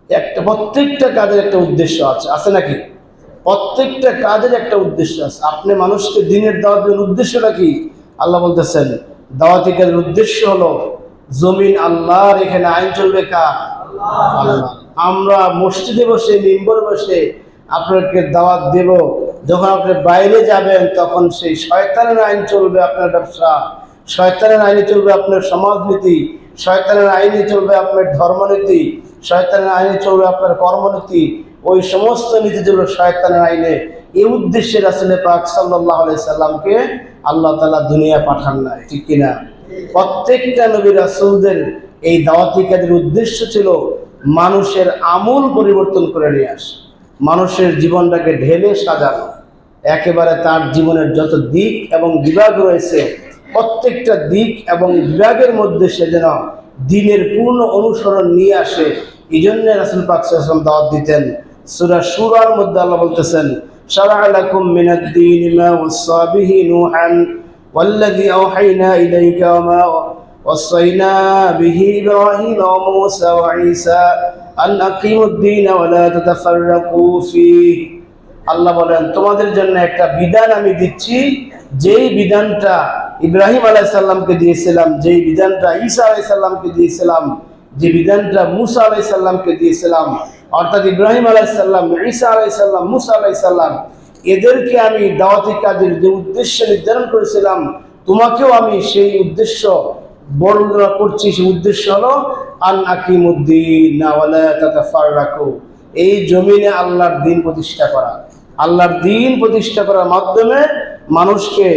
একটা প্রত্যেকটা কাজের একটা উদ্দেশ্য আছে নাকি? প্রত্যেকটা কাজের একটা উদ্দেশ্য আছে। আপনি মানুষকে দ্বীনের দাওয়াত দেওয়ার উদ্দেশ্যটা কি? আল্লাহ বলতেছেন দাওয়াতি কাজের উদ্দেশ্য হলো জমিন আল্লাহর, এখানে আইন চলবে কার? আল্লাহ। আমরা মসজিদে বসে, মিম্বরে বসে আপনাকে দাওয়াত দেব, যখন আপনি বাইরে যাবেন তখন সেই শয়তানের আইন চলবে আপনার ব্যবসা, শয়তানের আইনে চলবে আপনার সমাজনীতি, শয়তানের আইনে চলবে আপনার ধর্মনীতি, শয়তানের আইনে চলবে আপনার কর্মনীতি। ওই সমস্ত নীতি চলবে শয়তানের আইনে। এই উদ্দেশ্যে রাসূল পাক সাল্লাল্লাহু আলাইহি সাল্লামকে আল্লাহ তাআলা দুনিয়া পাঠান নাই, ঠিক কিনা? প্রত্যেকটা নবী রাসূলদের এই দাওয়াতি কাজের উদ্দেশ্য ছিল মানুষের আমূল পরিবর্তন করে নিয়ে আসা, মানুষের জীবনটাকে ঢেলে সাজানো, একেবারে তার জীবনের যত দিক এবং বিভাগ রয়েছে প্রত্যেকটা দিক এবং বিভাগের মধ্যে সে যেন দ্বীনের পূর্ণ অনুসরণ নিয়ে আসে। এই জন্য রাসূল পাক সাল্লাল্লাহু আলাইহি ওয়াসাল্লাম দাওয়াত দিতেন। সূরা শুরার মধ্যে আল্লাহ বলতেছেন, শারা'a লাকুম মিনাদ-দীন মা ওয়াসা বিহি নূহান ওয়াল্লাযী আওহাইনা ইলাইকা ওয়া মা ওয়াসাইনা বিহি ইব্রাহিম ওয়া মূসা ওয়া ঈসা আন আকিমুদ-দীন ওয়া লা তাতাফাররাকু ফীহি। আল্লাহ বলেন তোমাদের জন্য একটা বিধান আমি দিচ্ছি, যেই বিধানটা ইব্রাহিম আলাইহিস সালামকে দিয়েছিলাম, যেই বিধানটা ঈসা আলাইহিস সালামকে দিয়েছিলাম, যে বিধানটা মূসা আলাইহিস সালামকে দিয়েছিলাম, অর্থাৎ ইব্রাহিম আলাইহিস সালাম, ঈসা আলাইহিস সালাম, মূসা আলাইহিস সালাম, এদেরকে আমি দাওয়াতি কাজের যে উদ্দেশ্য নির্ধারণ করেছিলাম, তোমাকেও আমি সেই উদ্দেশ্য বর্ণনা করছি। সেই উদ্দেশ্য হলো আন আকিমুদ্দিন ওয়া লা তাতাফাররাকু, এই জমিনে আল্লাহর দ্বীন প্রতিষ্ঠা করা। আল্লাহর দ্বীন প্রতিষ্ঠা করার মাধ্যমে মানুষকে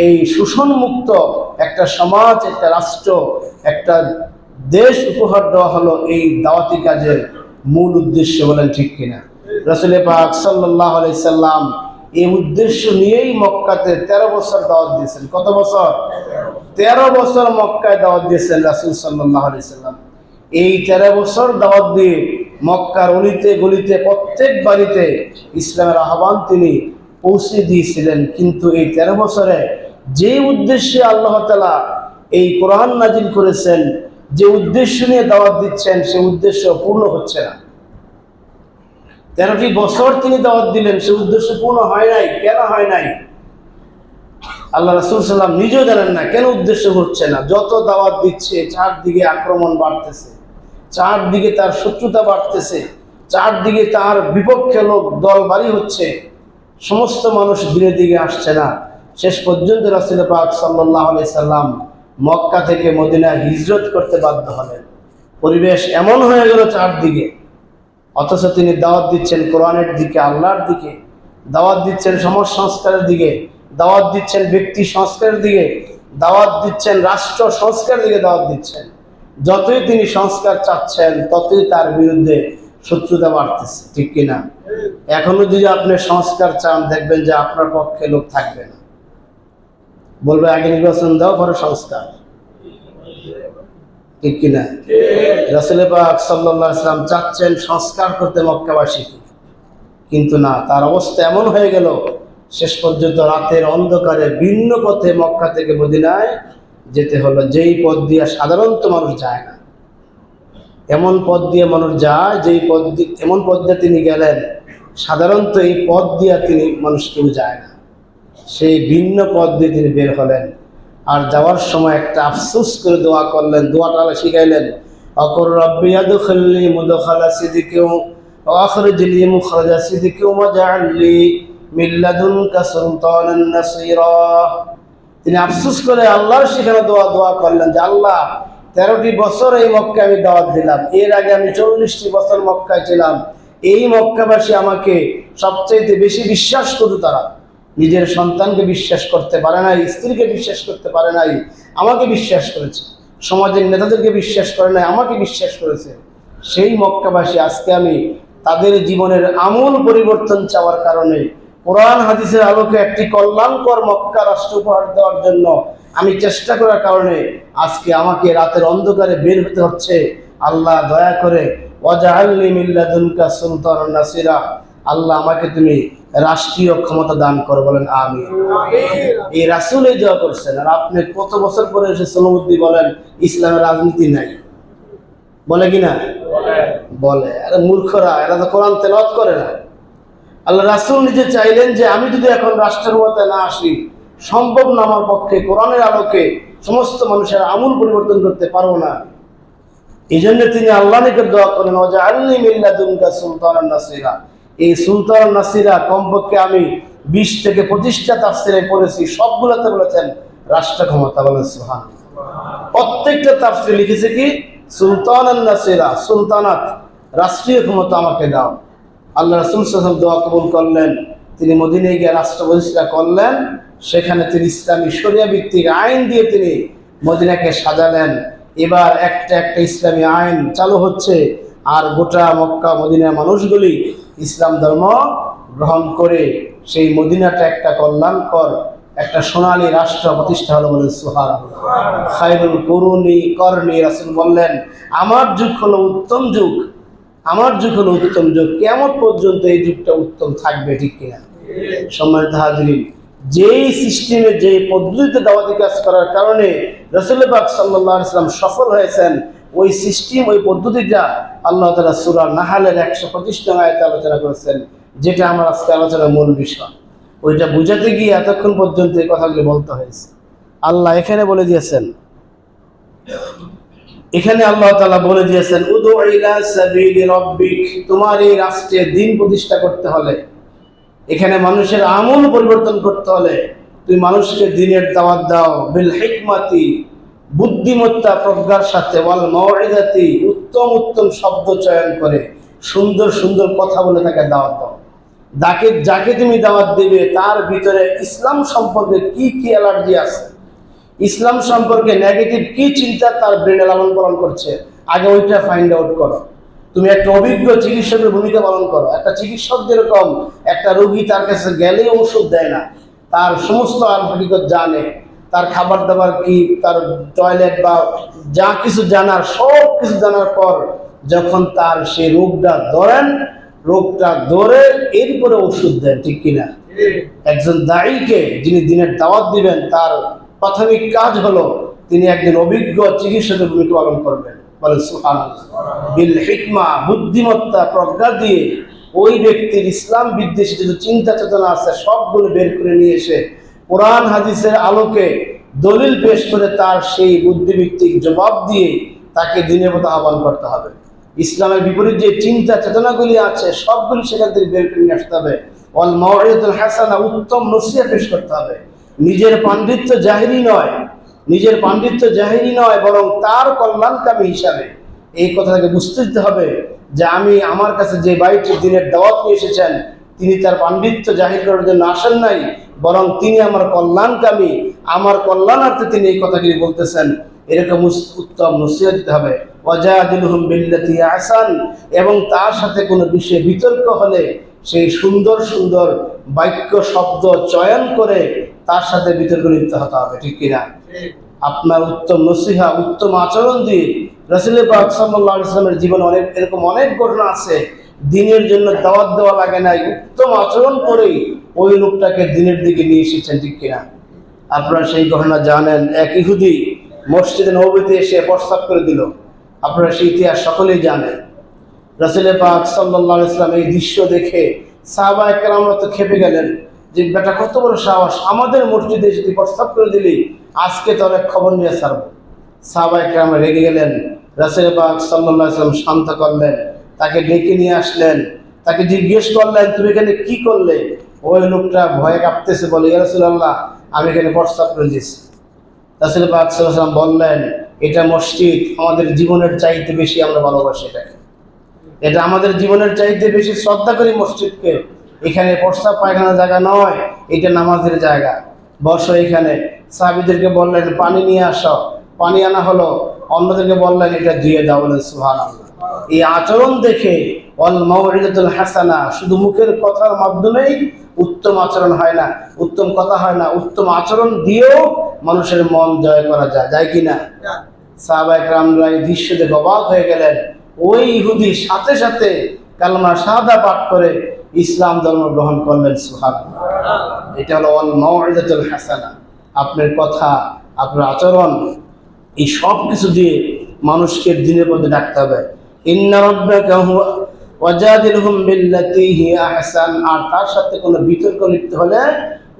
এই শোষণমুক্ত একটা সমাজ, একটা রাষ্ট্র, একটা দেশ উপহার দেওয়া হলো এই দাওয়াতি কাজের মূল উদ্দেশ্য। বলেন ঠিক কিনা? রাসূল পাক সাল্লাল্লাহু আলাইহি সাল্লাম এই উদ্দেশ্য নিয়েই মক্কাতে 13 বছর দাওয়াত দিয়েছেন। কত বছর? 13 বছর মক্কায় দাওয়াত দিয়েছেন রাসূল সাল্লাল্লাহু আলাইহি সাল্লাম। এই 13 বছর দাওয়াত দিয়ে মক্কার অলিতে গলিতে প্রত্যেক বাড়িতে ইসলামের আহ্বান তিনি পৌঁছে দিয়েছিলেন। কিন্তু এই 13 বছরে যে উদ্দেশ্যে আল্লাহ তাআলা এই কোরআন নাজিল করেছেন, যে উদ্দেশ্য নিয়ে দাওয়াত দিচ্ছেন, সেই উদ্দেশ্য পূর্ণ হচ্ছে না। 13টি বছর তিনি দাওয়াত দিলেন, সেই উদ্দেশ্য পূর্ণ হয় নাই। কেন হয় নাই? আল্লাহ রাসূল সাল্লাল্লাহু আলাইহি ওয়াসাল্লাম নিজেও জানেন না কেন উদ্দেশ্য হচ্ছে না। যত দাওয়াত দিচ্ছে চারদিকে আক্রমণ বাড়তেছে, চারদিকে তার শত্রুতা বাড়তেছে, চারদিকে তার বিপক্ষে লোক দল বাড়ি হচ্ছে, সমস্ত মানুষ দিনের দিকে আসছে না। শেষ পর্যন্ত রাসূল পাক সাল্লাল্লাহু আলাইহি সাল্লাম মক্কা থেকে মদিনা হিজরত করতে বাধ্য হলেন। পরিবেশ এমন হয়ে গেল চারদিকে অথচ তিনি দাওয়াত দিচ্ছেন কোরআনের দিকে, আল্লাহর দিকে, দাওয়াত দিচ্ছেন সমাজ সংস্কারের দিকে, দাওয়াত দিচ্ছেন ব্যক্তি সংস্কারের দিকে, দাওয়াত দিচ্ছেন রাষ্ট্র সংস্কারের দিকে দাওয়াত দিচ্ছেন। যতই তিনি সংস্কার চাচ্ছেন ততই তার বিরুদ্ধে শত্রুতা বাড়তেছে, ঠিক কিনা? এখনো যদি আপনি সংস্কার চান, দেখবেন যে আপনার পক্ষে লোক থাকবে না, বলবে আগে নির্বাচন দাও পরে সংস্কার, ঠিক কিনা? রাসূল পাক সাল্লাল্লাহু আলাইহি ওয়াসাল্লাম চাচ্ছেন সংস্কার করতে মক্কাবাসীকে, কিন্তু না, তার অবস্থা এমন হয়ে গেল শেষ পর্যন্ত রাতের অন্ধকারে ভিন্ন পথে মক্কা থেকে মদিনায় যেতে হলো, যেই পথ দিয়ে সাধারণত মানুষ যায় না। এমন পথ দিয়ে মানুষ যায়, যেই পথ দিয়ে, এমন পথ দিয়ে তিনি গেলেন সাধারণত এই পথ দিয়ে তিনি মানুষ কেউ যায় না, সেই ভিন্ন পথ দিয়ে তিনি বের হলেন। আর যাওয়ার সময় একটা আফসোস করে দোয়া করলেন, দোয়াটা আল্লাহ শিখাইলেন, অকর রব্বি আদখিলনি মুদখালা সিদকিন ওয়া আখরিজনি মুখরাজা সিদকিন ওয়াজআলনি মিন লাদুনকা সুলতানান নাসীরা। তিনি আফসোস করে আল্লাহর শিখানো দোয়া করলেন যে আল্লাহ, 13টি বছর এই মক্কায় আমি দাওয়াত দিলাম, এর আগে আমি 40টি বছর মক্কায় ছিলাম, এই মক্কাবাসী আমাকে সবচেয়ে বেশি বিশ্বাস করত, তারা নিজের সন্তানকে বিশ্বাস করতে পারে নাই, স্ত্রীকে বিশ্বাস করতে পারে নাই, আমাকে বিশ্বাস করেছে, সমাজের নেতাদেরকে বিশ্বাস করে নাই, আমাকে বিশ্বাস করেছে। সেই মক্কাবাসী আজকে আমি তাদের জীবনের আমূল পরিবর্তন চাওয়ার কারণে, কোরআন হাদিসের আলোকে একটি কল্যাণকর মক্কা রাষ্ট্র উপহার দেওয়ার জন্য আমি চেষ্টা করার কারণে আজকে আমাকে রাতের অন্ধকারে বের হতে হচ্ছে। আল্লাহ দয়া করে ওয়াজআলনি মিন লাদুনকা সুলতানান নাসীরা, আল্লাহ আমাকে তুমি রাষ্ট্রীয় ক্ষমতা দান করো, বলেন আমিন। এই রাসূল এই দোয়া করছেন, আর আপনি কত বছর পরে এসে সলমুদ্দি বলেন ইসলামের রাজনীতি নাই, বলে কিনা? বলে। আরে মূর্খরা, এরা তো কোরআন তেলাওয়াত করে না। আল্লাহ রাসূল নিজে চাইলেন যে আমি যদি এখন রাষ্ট্রের মধ্যে না আসি, সম্ভব না আমার পক্ষে কোরআনের আলোকে সমস্ত মানুষের আমূল পরিবর্তন করতে পারবো না। এই জন্য তিনি আল্লাহর নিকট দোয়া করেন, ওয়াজআলনি মিন লাদুনকা সুলতানান নাসীরা। এই সুলতান নাসীরা কমপক্ষে আমি 20 থেকে 25টা তাফসীরে পড়েছি, সবগুলোতে বলেছেন রাষ্ট্র ক্ষমতা, বলেন সুবহানাল্লাহ। প্রত্যেকটা তাফসীরে লিখেছে কি সুলতানান নাসীরা, সুলতানাত, রাষ্ট্রীয় ক্ষমতা আমাকে দাও। আল্লাহ রাসূল সাল্লাল্লাহু আলাইহি ওয়াসাল্লাম দোয়া কবুল করলেন, তিনি মদিনায় গিয়ে রাষ্ট্র প্রতিষ্ঠা করলেন। সেখানে তিনি ইসলামী শরিয়া ভিত্তিক আইন দিয়ে তিনি মদিনাকে সাজালেন। এবার একটা একটা ইসলামী আইন চালু হচ্ছে, আর গোটা মক্কা মদিনার মানুষগুলি ইসলাম ধর্ম গ্রহণ করে সেই মদিনাটা একটা কল্যাণকর, একটা সোনালী রাষ্ট্র প্রতিষ্ঠা হলো, বলেন সুবহানাল্লাহ। খায়রুল কুরুনি করনি, রাসূল বললেন আমার যুগ হলো উত্তম যুগ, আমার যুগ হলো উত্তম যুগ, কিয়ামত পর্যন্ত এই যুগটা উত্তম থাকবে, ঠিক কিনা? সম্মানিত হাজিরিন, যেই সিস্টেমে, যেই পদ্ধতিতে দাওয়াতি কাজ করার কারণে রাসূল পাক সাল্লাল্লাহু আলাইহি ওয়াসাল্লাম সফল হয়েছেন, ওই সিস্টেম, ওই পদ্ধতিটা আল্লাহ তাআলা সূরা নাহলের 125 নং আয়াতে আলোচনা করেছেন, যেটা আমার আজকে আলোচনার মূল বিষয়। ওইটা বুঝাতে গিয়ে এতক্ষণ পর্যন্ত এই কথাগুলো বলতে হয়েছে। আল্লাহ এখানে বলে দিয়েছেন, এখানে আল্লাহ তাআলা বলে দিয়েছেন, উদু ইলা সাবিলি রাব্বিক, তোমার এই রাষ্ট্রে দিন প্রতিষ্ঠা করতে হলে, এখানে মানুষের আমূল পরিবর্তন করতে হলে তুমি মানুষকে দ্বীনের দাওয়াত দাও, বিল হিকমাতি, বুদ্ধিমত্তা প্রজ্ঞার সাথে, ওয়াল মাউইযাতি, উত্তম উত্তম শব্দ চয়ন করে সুন্দর সুন্দর কথা বলে তাকে দাওয়াত দাও। যাকে তুমি দাওয়াত দিবে তার ভিতরে ইসলাম সম্পর্কে কি কি অ্যালার্জি আছে, ইসলাম সম্পর্কে নেগেটিভ কি চিন্তা তার ব্রেনে লালন পালন করছে, আগে ওইটা ফাইন্ড আউট করো। তুমি একটা অভিজ্ঞ চিকিৎসকের ভূমিকা পালন করো। একটা চিকিৎসক যেরকম একটা রোগী তার কাছে গেলে ওষুধ দেয় না, তার সমস্ত হাকিকত জানে, তার খাবার দাবার কি, তার টয়লেট বা যা কিছু জানার, সব কিছু জানার পর যখন তার সেই রোগটা ধরে এরপরে ওষুধ দেন, ঠিক কিনা? একজন দায়ীকে যিনি দিনের দাওয়াত দিবেন, তার প্রাথমিক কাজ হলো তিনি একজন অভিজ্ঞ চিকিৎসকের ভূমিকা পালন করবেন, বলেন সুবহানাল্লাহ। বিল হিকমা, বুদ্ধিমত্তা প্রজ্ঞা দিয়ে ওই ব্যক্তির ইসলাম বিদ্বেষী যে চিন্তা চেতনা আছে সবগুলো বের করে নিয়ে এসে কোরআন হাদিসের আলোকে দলিল পেশ করে তার সেই বুদ্ধিভিত্তিক জবাব দিয়ে তাকে দ্বীনের পথে আহ্বান করতে হবে। ইসলামের বিপরীত যে চিন্তা চেতনাগুলি আছে সবগুলি সেখান থেকে বের করে নিয়ে আসতে হবে। ওয়াল মাউইযাতুল হাসানা, উত্তম নসিহত পেশ করতে হবে। নিজের পাণ্ডিত্য জাহিরি নয়, বরং তার কল্যাণকামী হিসাবে এই কথাটাকে বুঝতে দিতে হবে যে আমি আমার কাছে যে বাইটি দিনের দাওয়াত নিয়ে এসেছেন, তিনি তার পাণ্ডিত্য জাহির করার জন্য আসেন নাই, বরং তিনি আমার কল্যাণকামী, আমার কল্যাণার্থে তিনি এই কথাগুলি বলতেছেন। এরকম উত্তম নসিহত দিতে হবে। ওয়াজাদিলহুম বিল্লাতি আহসান, এবং তার সাথে কোনো বিষয়ে বিতর্ক হলে সেই সুন্দর সুন্দর বাক্য শব্দ চয়ন করে তার সাথে বিতর্ক লিপ্ত হতে হবে, ঠিক কিনা? আপনার উত্তম নসিহা, উত্তম আচরণ দিয়ে, রাসূল পাক সাল্লাল্লাহু আলাইহি ওয়াসাল্লামের জীবনে এরকম অনেক ঘটনা আছে, দিনের জন্য দাওয়াত দেওয়া লাগে নাই, উত্তম আচরণ করেই ওই লোকটাকে দিনের দিকে নিয়ে এসেছেন, ঠিক কিনা? আপনারা সেই ঘটনা জানেন। এক ইহুদি মসজিদে নববীতে এসে প্রস্তাব করে দিল, আপনারা সেই ইতিহাস সকলেই জানেন। রাসূল পাক সাল্লাল্লাহু আলাইহি ওয়াসাল্লাম এই দৃশ্য দেখে সাহাবায়ে কেরামরা তো খেপে গেলেন যে বেটা কত বড় সাহস, আমাদের মসজিদে এসে তুই প্রস্তাব করে দিলি, আজকে তোর এক খবর নিয়ে ছাড়বো। সাহাবায়ে কেরামরা রেগে গেলেন। রাসূল পাক সাল্লাল্লাহু আলাইহি ওয়াসাল্লাম শান্ত করলেন, তাকে ডেকে নিয়ে আসলেন, তাকে জিজ্ঞেস করলেন তুমি এখানে কি করলে? ওই লোকটা ভয়ে কাঁপতেছে, বলে ইয়া রাসূলুল্লাহ, আমি এখানে প্রস্তাব করে দিয়েছি। রাসূল পাক সাল্লাল্লাহু আলাইহি ওয়াসাল্লাম বললেন, এটা মসজিদ, আমাদের জীবনের চাইতে বেশি আমরা ভালোবাসি এটাকে, এটা আমাদের জীবনের চাইতে বেশি শ্রদ্ধা করি মসজিদকে। এখানে প্রস্তাব পায়খানার জায়গা নয়, এটা নামাজের জায়গা, বসো এখানে। সাহাবীদেরকে বললেন পানি নিয়ে আসো, পানি আনা হলো। অন্যদেরকে বললেন এটা ধুয়ে দাও, বলেন সুবহানাল্লাহ। এই আচরণ দেখে ওয়াল মাউইদাতুল হাসানা, শুধু মুখের কথার মাধ্যমেই উত্তম আচরণ হয় না, উত্তম কথা হয় না, উত্তম আচরণ দিয়েও মানুষের মন জয় করা যায়, যায় কিনা? সাহাবায়ে কেরামরা এই দৃশ্য দেখে অবাক হয়ে গেলেন। ওই ইহুদি সাথে সাথে কালেমা শাহাদা পাঠ করে ইসলাম ধর্ম গ্রহণ করলেন, সুবহানাল্লাহ। এটা হলো ওয়াল মাউইদাতুল হাসানা। আপনার কথা, আপনার আচরণ, এই সব কিছু দিয়ে মানুষকে দিনের মধ্যে ডাকতে হবে। ইন্না রাব্বাকা হুয়া ওয়াজাদিলহুম বিল্লাতি হিয়া আহসান, আর তার সাথে কোনো বিতর্ক লিপ্ত হলে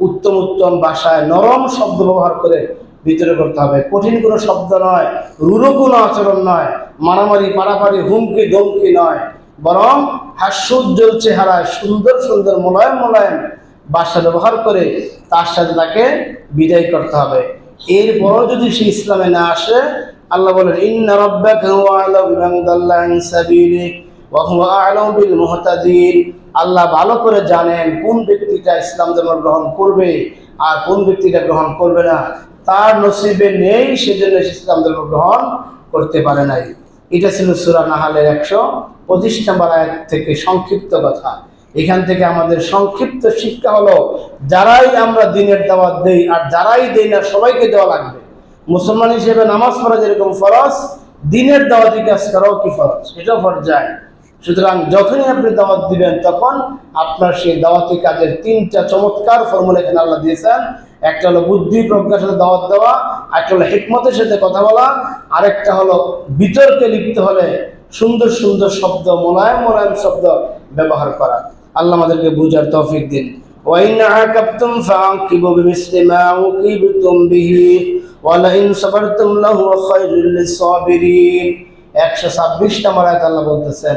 উত্তম উত্তম ভাষায় নরম শব্দ ব্যবহার করে বিতর্ক করতে হবে। কঠিন কোনো শব্দ নয়, রূঢ় কোনো আচরণ নয়, মারামারি পারাপারি হুমকি ধমকি নয়, বরং হাস্যোজ্জ্বল চেহারায় সুন্দর সুন্দর মোলায়েম মোলায়েম ভাষা ব্যবহার করে তার সাথে তাকে বিদায় করতে হবে। এরপরও যদি সে ইসলামে না আসে, আল্লাহ বলেন ইন্না রাব্বাকা হুয়া আ'লামু বিমান দাল্লা আন সাবিলিহি ওয়া হুয়া আ'লামু বিল মুহতাদিন। আল্লাহ ভালো করে জানেন কোন ব্যক্তিটা ইসলাম ধর্ম গ্রহণ করবে আর কোন ব্যক্তিটা গ্রহণ করবে না। তার নসিবে নেই, সেজন্য ইসলাম ধর্ম গ্রহণ করতে পারে নাই। এটা ছিল সূরা নাহলের 125 নম্বর আয়াত থেকে সংক্ষিপ্ত কথা। এখান থেকে আমাদের সংক্ষিপ্ত শিক্ষা হলো, যারাই আমরা দিনের দাওয়াত দেই আর যারাই দেই না, সবাইকে দেওয়া লাগবে। মুসলমান হিসেবে নামাজ পড়া যেরকম ফরজ, দিনের দাওয়াতি কাজ করাও কি ফরজ, এটাও পর্যায়। সুতরাং যখনই আপনি দাওয়াত দিবেন তখন আপনার সেই দাওয়াতি কাজের 3টা চমৎকার ফর্মুলা এখানে আল্লাহ দিয়েছেন। একটা হলো বুদ্ধি প্রজ্ঞার সাথে দাওয়াত দেওয়া, একটা হলো হিকমতের সাথে কথা বলা, আরেকটা হলো বিতর্কে লিপ্ত হলে সুন্দর সুন্দর শব্দ, মোলায়েম মোলায়েম শব্দ ব্যবহার করা। আল্লাহ আমাদেরকে বুঝার তৌফিক দিন। وَإِنْ عَاقَبْتُمْ فَعَاقِبُوا بِمِثْلِ مَا عُوقِبْتُمْ بِهِ وَلَئِنْ صَبَرْتُمْ لَهُوَ خَيْرٌ لِلصَّابِرِينَ। 126 নম্বর আয়াতে আল্লাহ বলতেছেন,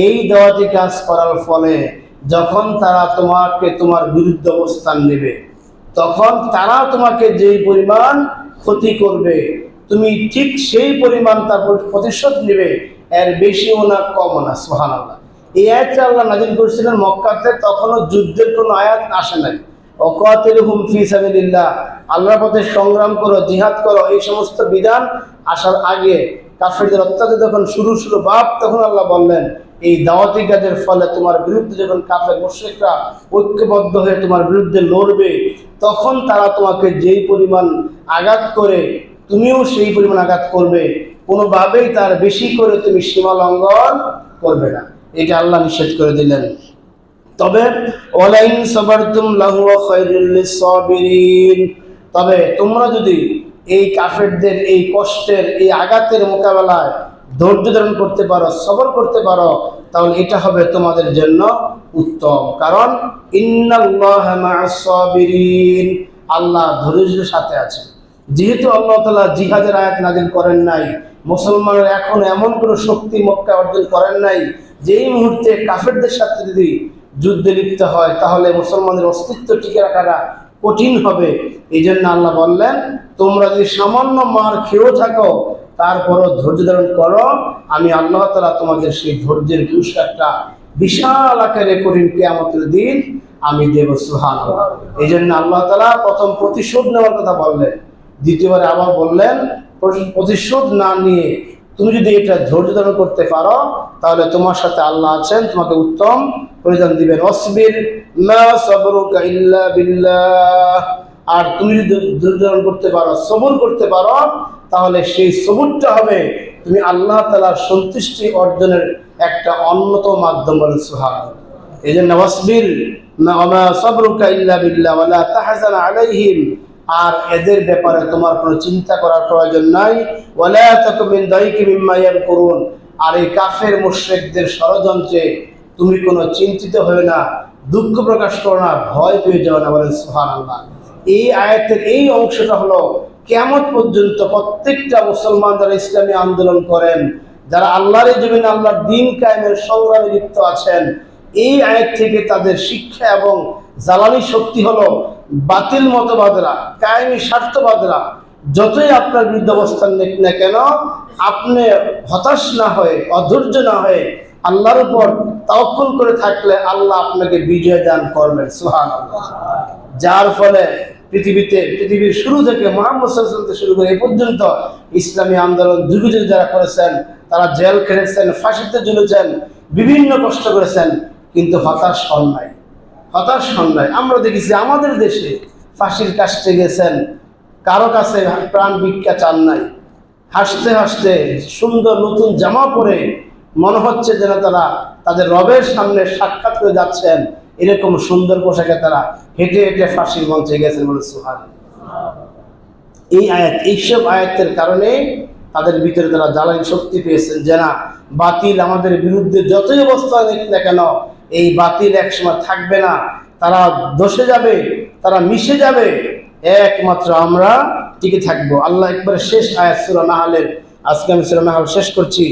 এই দাওয়াতি কাজ করার ফলে যখন তারা তোমার বিরুদ্ধে অবস্থান নেবে, তখন তারা তোমাকে যেই পরিমাণ ক্ষতি করবে, তুমি ঠিক সেই পরিমাণ তার প্রতিশোধ নেবে, এর বেশিও না কমও না। সুবহানাল্লাহ। এই আয়াতটা আল্লাহ নাযিল করেছিলেন মক্কাতে, তখনও যুদ্ধের কোনো আয়াত আসে নাই। ওয়াকাতিলুহুম ফি সাবিলিল্লাহ, আল্লাহর পথে সংগ্রাম করো, জিহাদ করো, এই সমস্ত বিধান আসার আগে কাফেরদের অত্যাচার যখন শুরু ভাব, তখন আল্লাহ বললেন এই দাওয়াতি কাজের ফলে তোমার বিরুদ্ধে যখন কাফের মুশরিকরা ঐক্যবদ্ধ হয়ে তোমার বিরুদ্ধে লড়বে, তখন তারা তোমাকে যেই পরিমাণ আঘাত করে তুমিও সেই পরিমাণ আঘাত করবে, কোনোভাবেই তার বেশি করে তুমি সীমা লঙ্ঘন করবে না। এটা আল্লাহ নিষেধ করে দিলেন। তবে ওয়ালাইন সাবারতুম লাহুয়া খায়রুল লিসাবিরিন, তবে তোমরা যদি এই কাফেরদের এই কষ্টের, এই আঘাতের মোকাবেলায় ধৈর্য ধারণ করতে পারো, সবর করতে পারো, তাহলে এটা হবে তোমাদের জন্য উত্তম। কারণ ইন্নাল্লাহা মা'আস সাবিরিন, আল্লাহ ধৈর্যের সাথে আছেন। যেহেতু আল্লাহ তাআলা জিহাদের আয়াত নাযিল করেন নাই, মুসলমানরা এখন এমন কোনো শক্তি মক্কা অর্জন করেন নাই যেই মুহূর্তে কাফেরদের সাথে যদি যুদ্ধে লিপ্ত হয় তাহলে মুসলমানদের অস্তিত্ব টিকে রাখাটা কঠিন হবে। এই জন্য আল্লাহ বললেন তোমরা যদি সামান্য মার খেয়েও থাকো তারপরও ধৈর্য ধারণ করো, আমি আল্লাহ তাআলা তোমাদের সেই ধৈর্যের পুরস্কারটা বিশাল আকারে করিম কিয়ামতের দিন আমি দেব। সুবহানাল্লাহ। এই জন্য আল্লাহ তাআলা প্রথম প্রতিশোধ নেওয়ার কথা বললেন, দ্বিতীয়বার আবার বললেন প্রতিশোধ না নিয়ে তুমি যদি এটা ধৈর্য ধারণ করতে পারো তাহলে তোমার সাথে আল্লাহ আছেন, তোমাকে উত্তম পরিধান দিবেন। অসবির মা সাবরুকা ইল্লা বিল্লাহ। আর তুমি যদি ধৈর্য ধারণ করতে পারো, সবর করতে পারো, তাহলে সেই সবরটা হবে তুমি আল্লাহ তাআলার সন্তুষ্টি অর্জনের একটা অন্যতম মাধ্যম। বলেন সুবহানাল্লাহ। এই জন্য ওয়াসবির মা সাবরুকা ইল্লা বিল্লাহ ওয়া লা তাহজান আলাইহিম। আর এদের ব্যাপারে তোমার কোনো চিন্তা করার প্রয়োজন নাই। ওয়ালা তাকুম মিন দাইকি মিম্মা ইয়ামকুরুন। আর এই কাফের মুশরিকদের ষড়যন্ত্রে তুমি কোনো চিন্তিত হয়ে না, দুঃখ প্রকাশ করো না, ভয় পেয়ে যাও না। বলেন সুবহানাল্লাহ। এই আয়াতের এই অংশটা হলো কিয়ামত পর্যন্ত প্রত্যেকটা মুসলমান যারা ইসলামী আন্দোলন করেন, যারা আল্লাহর জমিনে আল্লাহর দ্বীন কায়েমের সংগ্রামে লিপ্ত আছেন, এই আয়াত থেকে তাদের শিক্ষা এবং জ্বালানি শক্তি হলো বাতিল মতবাদরা, কায়েমি স্বার্থবাদরা যতই আপনার বিরুদ্ধে অবস্থান নেক না কেন, আপনি হতাশ না হয়ে, অধৈর্য না হয়ে আল্লাহর উপর তাওয়াক্কুল করে থাকলে আল্লাহ আপনাকে বিজয় দান করবেন। সুবহানাল্লাহ। যার ফলে পৃথিবীর শুরু থেকে মুহাম্মদ সাল্লাল্লাহু আলাইহি ওয়াসাল্লাম থেকে শুরু করে এই পর্যন্ত ইসলামী আন্দোলন যুগে যুগে যারা করেছেন, তারা জেল খেটেছেন, ফাঁসিতে ঝুলেছেন, বিভিন্ন কষ্ট করেছেন, কিন্তু হতাশ হন নাই। আমরা দেখেছি আমাদের দেশে ফাঁসির কাস্টে গেছেন, কারো কাছে প্রাণ ভিক্ষা চান নাই, হাসতে হাসতে সুন্দর নতুন জামা পরে মনে হচ্ছে যেন তারা তাদের রবের সামনে সাক্ষাৎ করে যাচ্ছেন, এরকম সুন্দর পোশাকে তারা হেঁটে হেঁটে ফাঁসির মঞ্চে গেছেন। বলে সুবহানাল্লাহ। এই আয়াত, এইসব আয়াতের কারণে তাদের ভিতরে তারা জ্বালানি শক্তি পেয়েছেন যে না, বাতিল আমাদের বিরুদ্ধে যতই অবস্থা নেই না কেন, এই বাতিল একসময় থাকবে না, তারা দোষে যাবে, তারা মিশে যাবে, একমাত্র আমরা টিকে থাকবো। আল্লাহ একবারে শেষ আয়াত সূরা নাহলের, আজকে আমি সূরা নাহল শেষ করছি।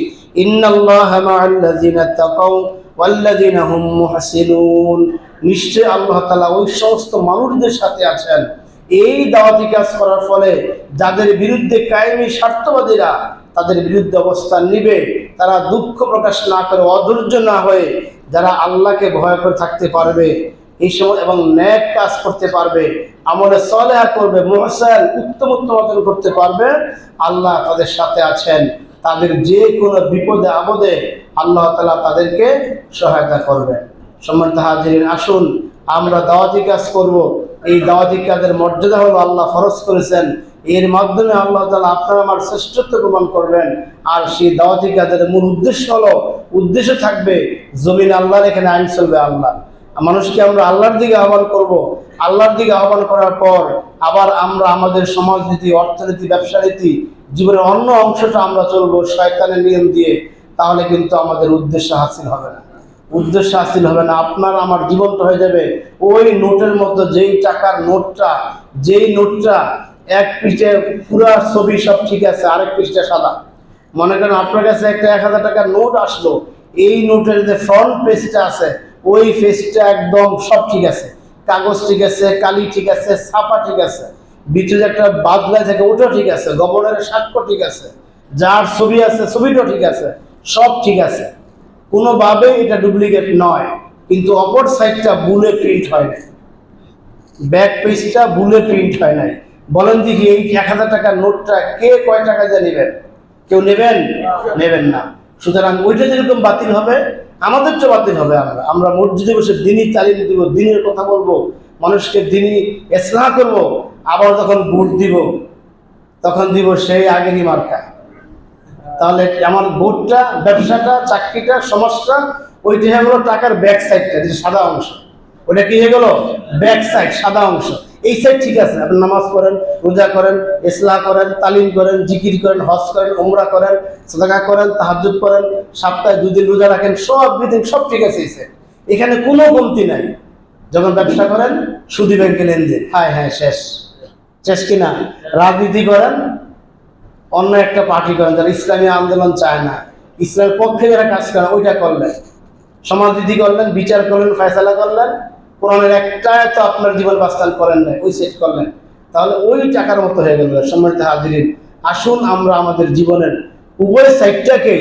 ইন্নাল্লাহা মা'আল্লাযীনা তাকাউ ওয়াল্লাযীনা হুম মুহসিনুন। নিশ্চয় আল্লাহ তাআলা ওই সমস্ত মানুষদের সাথে আছেন এই দাওয়াতি কাজ করার ফলে যাদের বিরুদ্ধে কায়েমি স্বার্থবাদীরা তাদের বিরুদ্ধে অবস্থান নিবে, তারা দুঃখ প্রকাশ না করে, অধৈর্য না হয়ে যারা আল্লাহকে ভয় করে থাকতে পারবে এই সময় এবং নেক কাজ করতে পারবে, আমলে সালেহা করবে, মুহসিন উত্তম আচরণ করতে পারবে, আল্লাহ তাদের সাথে আছেন। তাদের যে কোনো বিপদে আপদে আল্লাহ তাআলা তাদেরকে সহায়তা করবেন। সম্মানিত হাজিরিন, আসুন আমরা দাওয়াতি কাজ করব। এই দাওয়াতি কাজের মর্যাদা হলো আল্লাহ ফরজ করেছেন, এর মাধ্যমে আল্লাহ তাআলা আপনার আমার শ্রেষ্ঠত্ব প্রমাণ করবেন। আর সেই দাওয়াতি কাজের মূল উদ্দেশ্য থাকবে জমিন আল্লাহর, এখানে আইন চলবে আল্লাহ। মানুষকে আমরা আল্লাহর দিকে আহ্বান করব। আল্লাহর দিকে আহ্বান করার পর আবার আমরা আমাদের সমাজনীতি, অর্থনীতি, ব্যবসা নীতি, জীবনের অন্য অংশটা আমরা চলবো শয়তানের নিয়ম দিয়ে, তাহলে কিন্তু আমাদের উদ্দেশ্য হাসিল হবে না। আপনার আমার জীবনটা হয়ে যাবে ওই নোটের মধ্যে, যেই টাকার নোটটা, এক পৃষ্ঠে পুরা ছবি সব ঠিক আছে, আরেক পৃষ্ঠে সাদা। মনে করেন আপনার কাছে একটা 1000 টাকার নোট আসলো, এই নোটের যে ফ্রন্ট পেজটা আছে ওই পেজটা একদম সব ঠিক আছে, কাগজ ঠিক আছে, কালি ঠিক আছে, ছাপা ঠিক আছে, ভিতরে একটা বাদলা থাকে ওটাও ঠিক আছে, গভর্নরের স্বাক্ষর ঠিক আছে, যার ছবি আছে ছবিটাও ঠিক আছে, সব ঠিক আছে, কোনোভাবে এটা ডুপ্লিকেট নয়। কিন্তু অপর সাইডটা বুলে প্রিন্ট হয় নাই, ব্যাক পেজটা বুলে প্রিন্ট হয় নাই। বলেন দেখি এই 1000 টাকার নোটটা কে কয় টাকা দিয়ে নেবেন? কেউ নেবেন না। সুতরাং ওইটা যেরকম বাতিল হবে, আমাদের তো বাতিল হবে। আমরা মসজিদে বসে দিনই তালিম দিব, দিনের কথা বলবো, মানুষকে দিনই ইসলাহ করব, আবার যখন ভোট দিব তখন দিব সেই আগেরই মার্কা। তাহলে আমার ভোটটা, ব্যবসাটা, চাকরিটা, সমাজটা ওইটা হয়ে গেল টাকার ব্যাক সাইডটা, যেটা সাদা অংশ, ওটা কি হয়ে গেল? ব্যাক সাইড, সাদা অংশ। এই সাইড ঠিক আছে, আপনি নামাজ পড়েন, রোজা করেন, ইসলাহ করেন, তালিম করেন, জিকির করেন, হজ করেন, উমরা করেন, সাদাকা করেন, তাহাজ্জুদ করেন, সপ্তাহে 2 দিন রোজা রাখেন, সব ঠিক আছে। এই সাইড, এখানে কোনো কমতি নাই। যখন ব্যবসা করেন, সুদী ব্যাংকে লেনদেন, হ্যাঁ শেষ কিনা? রাজনীতি করেন, অন্য একটা পার্টি করেন যারা ইসলামী আন্দোলন চায় না, ইসলামের পক্ষে যারা কাজ করেন, ওইটা করলেন, সমাজনীতি করলেন, বিচার করলেন, ফয়সালা করলেন, কোরআনের একটা তো আপনার জীবন বাস্তবায়ন করেন নাই, ওই সেট করলেন, তাহলে ওই টাকার মতো হয়ে গেল। সম্মানিত হাজিরিন, আসুন আমরা আমাদের জীবনের উভয় সাইডটাকে,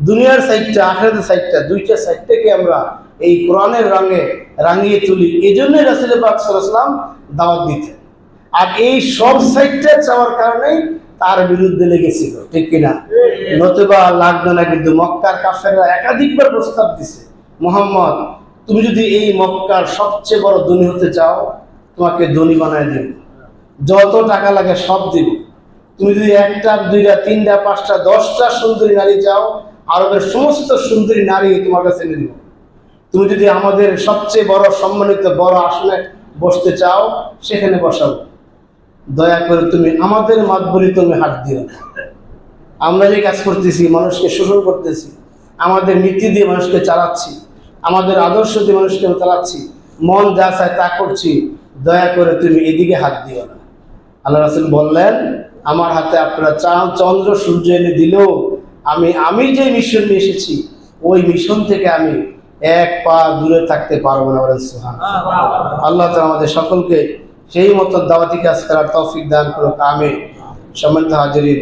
দুনিয়ার সাইডটা আখিরাতের সাইডটা, দুইটা সাইডটাকে আমরা এই কোরআনের রঙে রাঙিয়ে তুলি। এই জন্যই রাসূল পাক সাল্লাল্লাহু আলাইহি ওয়াসাল্লাম দাওয়াত দিতেন। আর এই সব সাইডটা চাওয়ার কারণেই তার বিরুদ্ধে লেগেছিল, ঠিক কিনা? নতুবা লাগবে না। কিন্তু মক্কার কাফেররা একাধিকবার প্রস্তাব দিছে, মুহাম্মদ তুমি যদি এই মক্কার সবচেয়ে বড় ধনী হতে চাও, তোমাকে ধনী বানায় দেব, যত টাকা লাগে সব দিব। তুমি যদি একটা, দুইটা, তিনটা, পাঁচটা, 10টা সুন্দরী নারী চাও, আরবের সমস্ত সুন্দরী নারী তোমার কাছে এনে দিব। তুমি যদি আমাদের সবচেয়ে বড় সম্মানিত বড় আসনে বসতে চাও, সেখানে বসাবো। দয়া করে তুমি আমাদের মাতবরি তুমি হাত দিও না। আমরা যে কাজ করতেছি, মানুষকে শোষণ করতেছি, আমাদের নীতি দিয়ে মানুষকে চালাচ্ছি, আমাদের আদর্শ দিয়ে মানুষকে চালাচ্ছি, মন যা চায় তা করছি, দয়া করে তুমি এদিকে হাত দিও না। আল্লাহ রাসূল বললেন, আমার হাতে আপনারা চাঁদ চন্দ্র সূর্য এনে দিলেও আমি যে মিশন নিয়ে এসেছি, ওই মিশন থেকে আমি এক পা দূরে থাকতে পারবো না। বলেন সুবহানাল্লাহ। আল্লাহ তাআলা আমাদের সকলকে সেই মতো দাওয়াতি কাজ করার তৌফিক দান করুক, আমিন। সম্মানিত হাজিরিন,